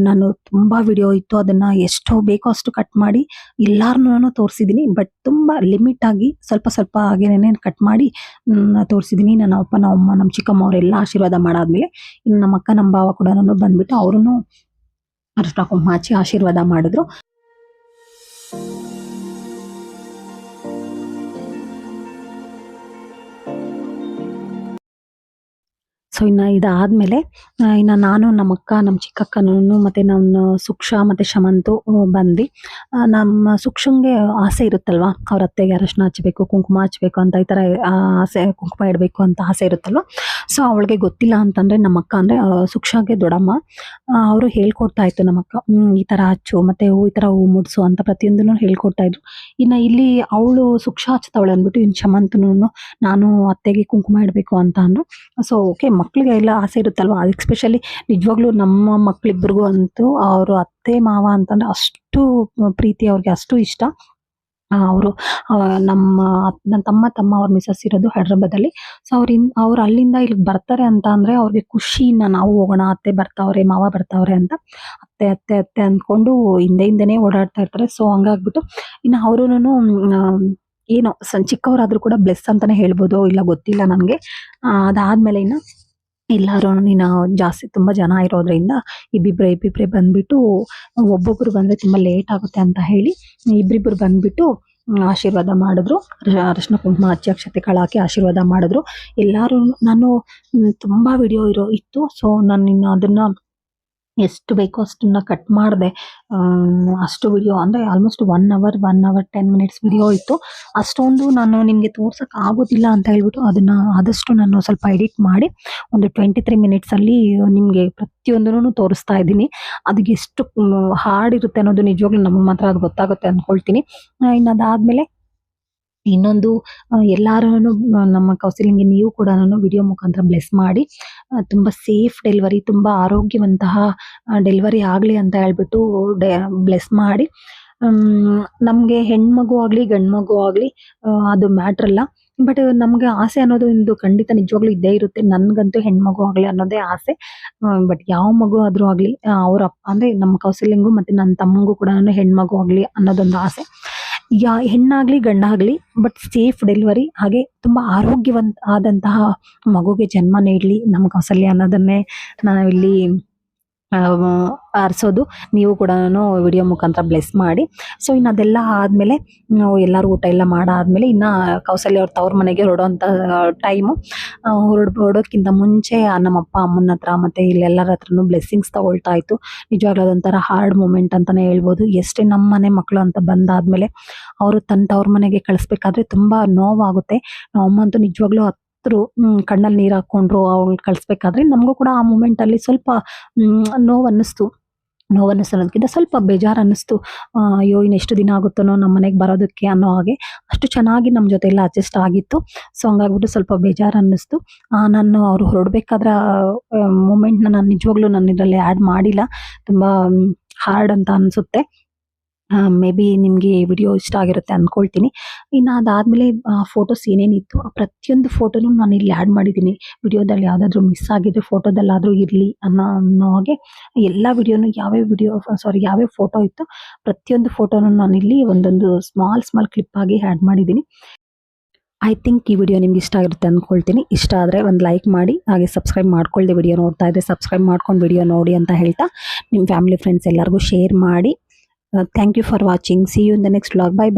ನಾನು ತುಂಬಾ ವಿಡಿಯೋ ಇತ್ತು. ಅದನ್ನ ಎಷ್ಟು ಬೇಕೋ ಅಷ್ಟು ಕಟ್ ಮಾಡಿ ಎಲ್ಲಾರ್ನೂನು ತೋರ್ಸಿದೀನಿ. ಬಟ್ ತುಂಬಾ ಲಿಮಿಟ್ ಆಗಿ ಸ್ವಲ್ಪ ಸ್ವಲ್ಪ ಹಾಗೇನೆ ಕಟ್ ಮಾಡಿ ತೋರ್ಸಿದೀನಿ. ನನ್ನ ಅಪ್ಪ, ನಮ್ಮ ಅಮ್ಮ, ನಮ್ಮ ಚಿಕ್ಕಮ್ಮ ಅವರೆಲ್ಲ ಆಶೀರ್ವಾದ ಮಾಡಾದ್ಮೇಲೆ ಇನ್ನು ನಮ್ಮ ಅಕ್ಕ, ನಮ್ಮ ಭಾವ ಕೂಡ ಬಂದ್ಬಿಟ್ಟು ಅವ್ರುನು ಅರಿಶಿನ ಕುಂಕುಮ ಹಚ್ಚಿ ಆಶೀರ್ವಾದ ಮಾಡಿದ್ರು. ಸೊ ಇನ್ನು ಇದಾದಮೇಲೆ ಇನ್ನು ನಾನು ನಮ್ಮ ಅಕ್ಕ ನಮ್ಮ ಚಿಕ್ಕಕ್ಕನೂ ಮತ್ತು ನನ್ನ ಸುಕ್ಷ ಮತ್ತು ಶಮಂತು ಬಂದ್ವಿ. ನಮ್ಮ ಸುಕ್ಷಂಗೆ ಆಸೆ ಇರುತ್ತಲ್ವ, ಅವ್ರ ಅತ್ತೆಗೆ ಅರಶಿನ ಹಚ್ಚಬೇಕು, ಕುಂಕುಮ ಹಚ್ಚಬೇಕು ಅಂತ ಈ ಥರ ಆಸೆ, ಕುಂಕುಮ ಇಡಬೇಕು ಅಂತ ಆಸೆ ಇರುತ್ತಲ್ವ. ಸೊ ಅವಳಿಗೆ ಗೊತ್ತಿಲ್ಲ ಅಂತಂದರೆ ನಮ್ಮ ಅಕ್ಕ ಅಂದರೆ ಸುಕ್ಷಾಗೆ ದೊಡ್ಡಮ್ಮ, ಅವರು ಹೇಳ್ಕೊಡ್ತಾ ಇತ್ತು ನಮ್ಮ ಅಕ್ಕ, ಈ ಥರ ಹಚ್ಚು ಮತ್ತು ಈ ಥರ ಹೂ ಮುಡಿಸು ಅಂತ ಪ್ರತಿಯೊಂದನ್ನು ಹೇಳ್ಕೊಡ್ತಾ ಇದ್ರು. ಇನ್ನು ಇಲ್ಲಿ ಅವಳು ಸುಕ್ಷ ಹಚ್ತಾವಳೆ ಅಂದ್ಬಿಟ್ಟು ಇನ್ನು ಶಮಂತನೂ ನಾನು ಅತ್ತೆಗೆ ಕುಂಕುಮ ಇಡಬೇಕು ಅಂತ ಅಂದರು. ಸೊ ಓಕೆ, ಮಕ್ಕಳಿಗೆ ಎಲ್ಲ ಆಸೆ ಇರುತ್ತಲ್ವ, ಎಸ್ಪೆಷಲಿ ನಿಜವಾಗ್ಲೂ ನಮ್ಮ ಮಕ್ಕಳಿಬ್ಬರಿಗೂ ಅಂತೂ ಅವರು ಅತ್ತೆ ಮಾವ ಅಂತಂದರೆ ಅಷ್ಟು ಪ್ರೀತಿ, ಅವ್ರಿಗೆ ಅಷ್ಟು ಇಷ್ಟ. ಅವರು ನನ್ನ ತಮ್ಮ ಅವ್ರ ಮಿಸಸ್ ಇರೋದು ಹೈದ್ರಾಬಾದಲ್ಲಿ. ಸೊ ಅವ್ರು ಅಲ್ಲಿಂದ ಇಲ್ಲಿಗೆ ಬರ್ತಾರೆ ಅಂತ ಅಂದರೆ ಅವ್ರಿಗೆ ಖುಷಿಯಿಂದ ನಾವು ಹೋಗೋಣ, ಅತ್ತೆ ಬರ್ತಾವ್ರೆ, ಮಾವ ಬರ್ತಾವ್ರೆ ಅಂತ ಅತ್ತೆ ಅತ್ತೆ ಅತ್ತೆ ಅಂದ್ಕೊಂಡು ಹಿಂದೆನೇ ಓಡಾಡ್ತಾ ಇರ್ತಾರೆ. ಸೊ ಹಂಗಾಗ್ಬಿಟ್ಟು ಇನ್ನು ಅವರೂ ಏನೋ ಚಿಕ್ಕವರಾದರೂ ಕೂಡ ಬ್ಲೆಸ್ ಅಂತಲೇ ಹೇಳ್ಬೋದು, ಇಲ್ಲ ಗೊತ್ತಿಲ್ಲ ನನಗೆ. ಅದಾದಮೇಲೆ ಇನ್ನು ಎಲ್ಲರೂ ನೀನು ಜಾಸ್ತಿ ತುಂಬ ಜನ ಇರೋದ್ರಿಂದ ಇಬ್ಬಿಬ್ಬರೇ ಬಂದುಬಿಟ್ಟು ಒಬ್ಬೊಬ್ಬರು ಬಂದರೆ ತುಂಬ ಲೇಟ್ ಆಗುತ್ತೆ ಅಂತ ಹೇಳಿ ಇಬ್ಬರಿಬ್ಬರು ಬಂದುಬಿಟ್ಟು ಆಶೀರ್ವಾದ ಮಾಡಿದ್ರು. ಅರಶಿನ ಕುಂಕುಮ ಹಚ್ಚಿ ಅಕ್ಷತೆ ಕಾಳು ಹಾಕಿ ಆಶೀರ್ವಾದ ಮಾಡಿದ್ರು. ಎಲ್ಲರೂ ನಾನು ತುಂಬ ವಿಡಿಯೋ ಇತ್ತು. ಸೊ ನಾನು ಇನ್ನು ಅದನ್ನು ಎಷ್ಟು ಬೇಕೋ ಅಷ್ಟನ್ನು ಕಟ್ ಮಾಡಿದೆ. ಅಷ್ಟು ವಿಡಿಯೋ ಅಂದರೆ ಆಲ್ಮೋಸ್ಟ್ 1 ಅವರ್ 10 ಮಿನಿಟ್ಸ್ ವಿಡಿಯೋ ಇತ್ತು. ಅಷ್ಟೊಂದು ನಾನು ನಿಮಗೆ ತೋರ್ಸೋಕ್ಕೆ ಆಗೋದಿಲ್ಲ ಅಂತ ಹೇಳ್ಬಿಟ್ಟು ಅದನ್ನು ಆದಷ್ಟು ನಾನು ಸ್ವಲ್ಪ ಎಡಿಟ್ ಮಾಡಿ ಒಂದು 23 ಮಿನಿಟ್ಸಲ್ಲಿ ನಿಮಗೆ ಪ್ರತಿಯೊಂದನ್ನು ತೋರಿಸ್ತಾ ಇದ್ದೀನಿ. ಅದಕ್ಕೆ ಎಷ್ಟು ಹಾರ್ಡ್ ಇರುತ್ತೆ ಅನ್ನೋದು ನಿಜವಾಗ್ಲೂ ನಮಗೆ ಮಾತ್ರ ಅದು ಗೊತ್ತಾಗುತ್ತೆ ಅಂದ್ಕೊಳ್ತೀನಿ. ಇನ್ನು ಅದಾದಮೇಲೆ ಇನ್ನೊಂದು ಎಲ್ಲರೂ ನಮ್ಮ ಕೌಸಲ್ಯಂಗೆ ನೀವು ಕೂಡ ವಿಡಿಯೋ ಮುಖಾಂತರ ಬ್ಲೆಸ್ ಮಾಡಿ ತುಂಬ ಸೇಫ್ ಡೆಲಿವರಿ, ತುಂಬ ಆರೋಗ್ಯವಂತಹ ಡೆಲಿವರಿ ಆಗಲಿ ಅಂತ ಹೇಳ್ಬಿಟ್ಟು ಬ್ಲೆಸ್ ಮಾಡಿ. ನಮಗೆ ಹೆಣ್ಮಗು ಆಗಲಿ ಗಂಡು ಮಗು ಆಗಲಿ ಅದು ಮ್ಯಾಟ್ರಲ್ಲ, ಬಟ್ ನಮಗೆ ಆಸೆ ಅನ್ನೋದು ಒಂದು ಖಂಡಿತ ನಿಜವಾಗ್ಲೂ ಇದ್ದೇ ಇರುತ್ತೆ. ನನಗಂತೂ ಹೆಣ್ಮಗು ಆಗಲಿ ಅನ್ನೋದೇ ಆಸೆ. ಬಟ್ ಯಾವ ಮಗು ಆದರೂ ಆಗಲಿ ಅವ್ರ ಅಂದರೆ ನಮ್ಮ ಕೌಸಲ್ಯಂಗೂ ಮತ್ತು ನನ್ನ ತಮ್ಮಂಗೂ ಕೂಡ ಹೆಣ್ಮಗು ಆಗಲಿ ಅನ್ನೋದೊಂದು ಆಸೆ. ಹೆಣ್ಣಾಗಲಿ ಗಂಡಾಗಲಿ ಬಟ್ ಸೇಫ್ ಡೆಲಿವರಿ, ಹಾಗೆ ತುಂಬ ಆದಂತಹ ಮಗುಗೆ ಜನ್ಮ ನೀಡಲಿ ನಮ್ಮ ಕೌಸಲ್ಯ ಅನ್ನೋದನ್ನೇ ನಾವಿಲ್ಲಿ ಆರಿಸೋದು. ನೀವು ಕೂಡ ವಿಡಿಯೋ ಮುಖಾಂತರ ಬ್ಲೆಸ್ ಮಾಡಿ. ಸೊ ಇನ್ನು ಅದೆಲ್ಲ ಆದಮೇಲೆ ನಾವು ಎಲ್ಲರೂ ಊಟ ಎಲ್ಲ ಮಾಡಾದಮೇಲೆ ಇನ್ನು ಕೌಸಲ್ಯ ಅವ್ರ ತವ್ರ ಮನೆಗೆ ಹೊರಡೋಂಥ ಟೈಮು. ಹೊರಡೋಕ್ಕಿಂತ ಮುಂಚೆ ನಮ್ಮಪ್ಪ ಅಮ್ಮನ ಹತ್ರ ಮತ್ತು ಇಲ್ಲೆಲ್ಲರ ಹತ್ರನೂ ಬ್ಲೆಸ್ಸಿಂಗ್ಸ್ ತಗೊಳ್ತಾ ಇತ್ತು. ನಿಜವಾಗ್ಲೂ ಅದೊಂಥರ ಹಾರ್ಡ್ ಮೂಮೆಂಟ್ ಅಂತಲೇ ಹೇಳ್ಬೋದು. ಎಷ್ಟೇ ನಮ್ಮ ಮನೆ ಮಕ್ಕಳು ಅಂತ ಬಂದಾದಮೇಲೆ ಅವರು ತವ್ರ ಮನೆಗೆ ಕಳಿಸ್ಬೇಕಾದ್ರೆ ತುಂಬ ನೋವಾಗುತ್ತೆ. ನಮ್ಮಮ್ಮ ಅಂತೂ ನಿಜವಾಗ್ಲೂ ಕಣ್ಣಲ್ಲಿ ನೀರು ಹಾಕ್ಕೊಂಡ್ರು ಅವ್ಳು ಕಳಿಸ್ಬೇಕಾದ್ರೆ. ನಮಗೂ ಕೂಡ ಆ ಮೂಮೆಂಟಲ್ಲಿ ಸ್ವಲ್ಪ ನೋವು ಅನ್ನಿಸೋದಕ್ಕಿಂತ ಸ್ವಲ್ಪ ಬೇಜಾರು ಅನ್ನಿಸ್ತು. ಅಯ್ಯೋ ಇನ್ನೆಷ್ಟು ದಿನ ಆಗುತ್ತೋ ನಮ್ಮ ಮನೆಗೆ ಬರೋದಕ್ಕೆ ಅನ್ನೋ ಹಾಗೆ. ಅಷ್ಟು ಚೆನ್ನಾಗಿ ನಮ್ಮ ಜೊತೆ ಎಲ್ಲ ಅಡ್ಜಸ್ಟ್ ಆಗಿತ್ತು. ಸೊ ಹಂಗಾಗ್ಬಿಟ್ಟು ಸ್ವಲ್ಪ ಬೇಜಾರು ಅನ್ನಿಸ್ತು. ನಾನು ಅವರು ಹೊರಡ್ಬೇಕಾದ್ರೆ ಮೂಮೆಂಟ್ನ ನಾನು ನಿಜವಾಗ್ಲೂ ನಾನು ಇದರಲ್ಲಿ ಆ್ಯಡ್ ಮಾಡಿಲ್ಲ, ತುಂಬ ಹಾರ್ಡ್ ಅಂತ ಅನಿಸುತ್ತೆ. ಮೇ ಬಿ ನಿಮಗೆ ವಿಡಿಯೋ ಇಷ್ಟ ಆಗಿರುತ್ತೆ ಅಂದ್ಕೊಳ್ತೀನಿ. ಇನ್ನು ಅದಾದಮೇಲೆ ಫೋಟೋಸ್ ಏನೇನಿತ್ತು ಆ ಪ್ರತಿಯೊಂದು ಫೋಟೋನು ನಾನು ಇಲ್ಲಿ ಆ್ಯಡ್ ಮಾಡಿದ್ದೀನಿ. ವಿಡಿಯೋದಲ್ಲಿ ಯಾವುದಾದ್ರೂ ಮಿಸ್ ಆಗಿದ್ರೆ ಫೋಟೋದಲ್ಲಾದರೂ ಇರಲಿ ಅನ್ನೋ ಹಾಗೆ ಎಲ್ಲ ವಿಡಿಯೋನು ಯಾವ್ಯಾವ ಫೋಟೋ ಇತ್ತು ಪ್ರತಿಯೊಂದು ಫೋಟೋನು ನಾನಿಲ್ಲಿ ಒಂದೊಂದು ಸ್ಮಾಲ್ ಕ್ಲಿಪ್ಪಾಗಿ ಆ್ಯಡ್ ಮಾಡಿದ್ದೀನಿ. ಐ ಥಿಂಕ್ ಈ ವಿಡಿಯೋ ನಿಮ್ಗೆ ಇಷ್ಟ ಆಗಿರುತ್ತೆ ಅಂದ್ಕೊಳ್ತೀನಿ. ಇಷ್ಟ ಆದರೆ ಒಂದು ಲೈಕ್ ಮಾಡಿ, ಹಾಗೆ ಸಬ್ಸ್ಕ್ರೈಬ್ ಮಾಡ್ಕೊಳ್ಳಿ. ವಿಡಿಯೋ ನೋಡ್ತಾ ಇದ್ದರೆ ಸಬ್ಸ್ಕ್ರೈಬ್ ಮಾಡ್ಕೊಂಡು ವಿಡಿಯೋ ನೋಡಿ ಅಂತ ಹೇಳ್ತಾ ನಿಮ್ಮ ಫ್ಯಾಮಿಲಿ ಫ್ರೆಂಡ್ಸ್ ಎಲ್ಲರಿಗೂ ಶೇರ್ ಮಾಡಿ. Thank you for watching. See you in the next vlog. Bye bye.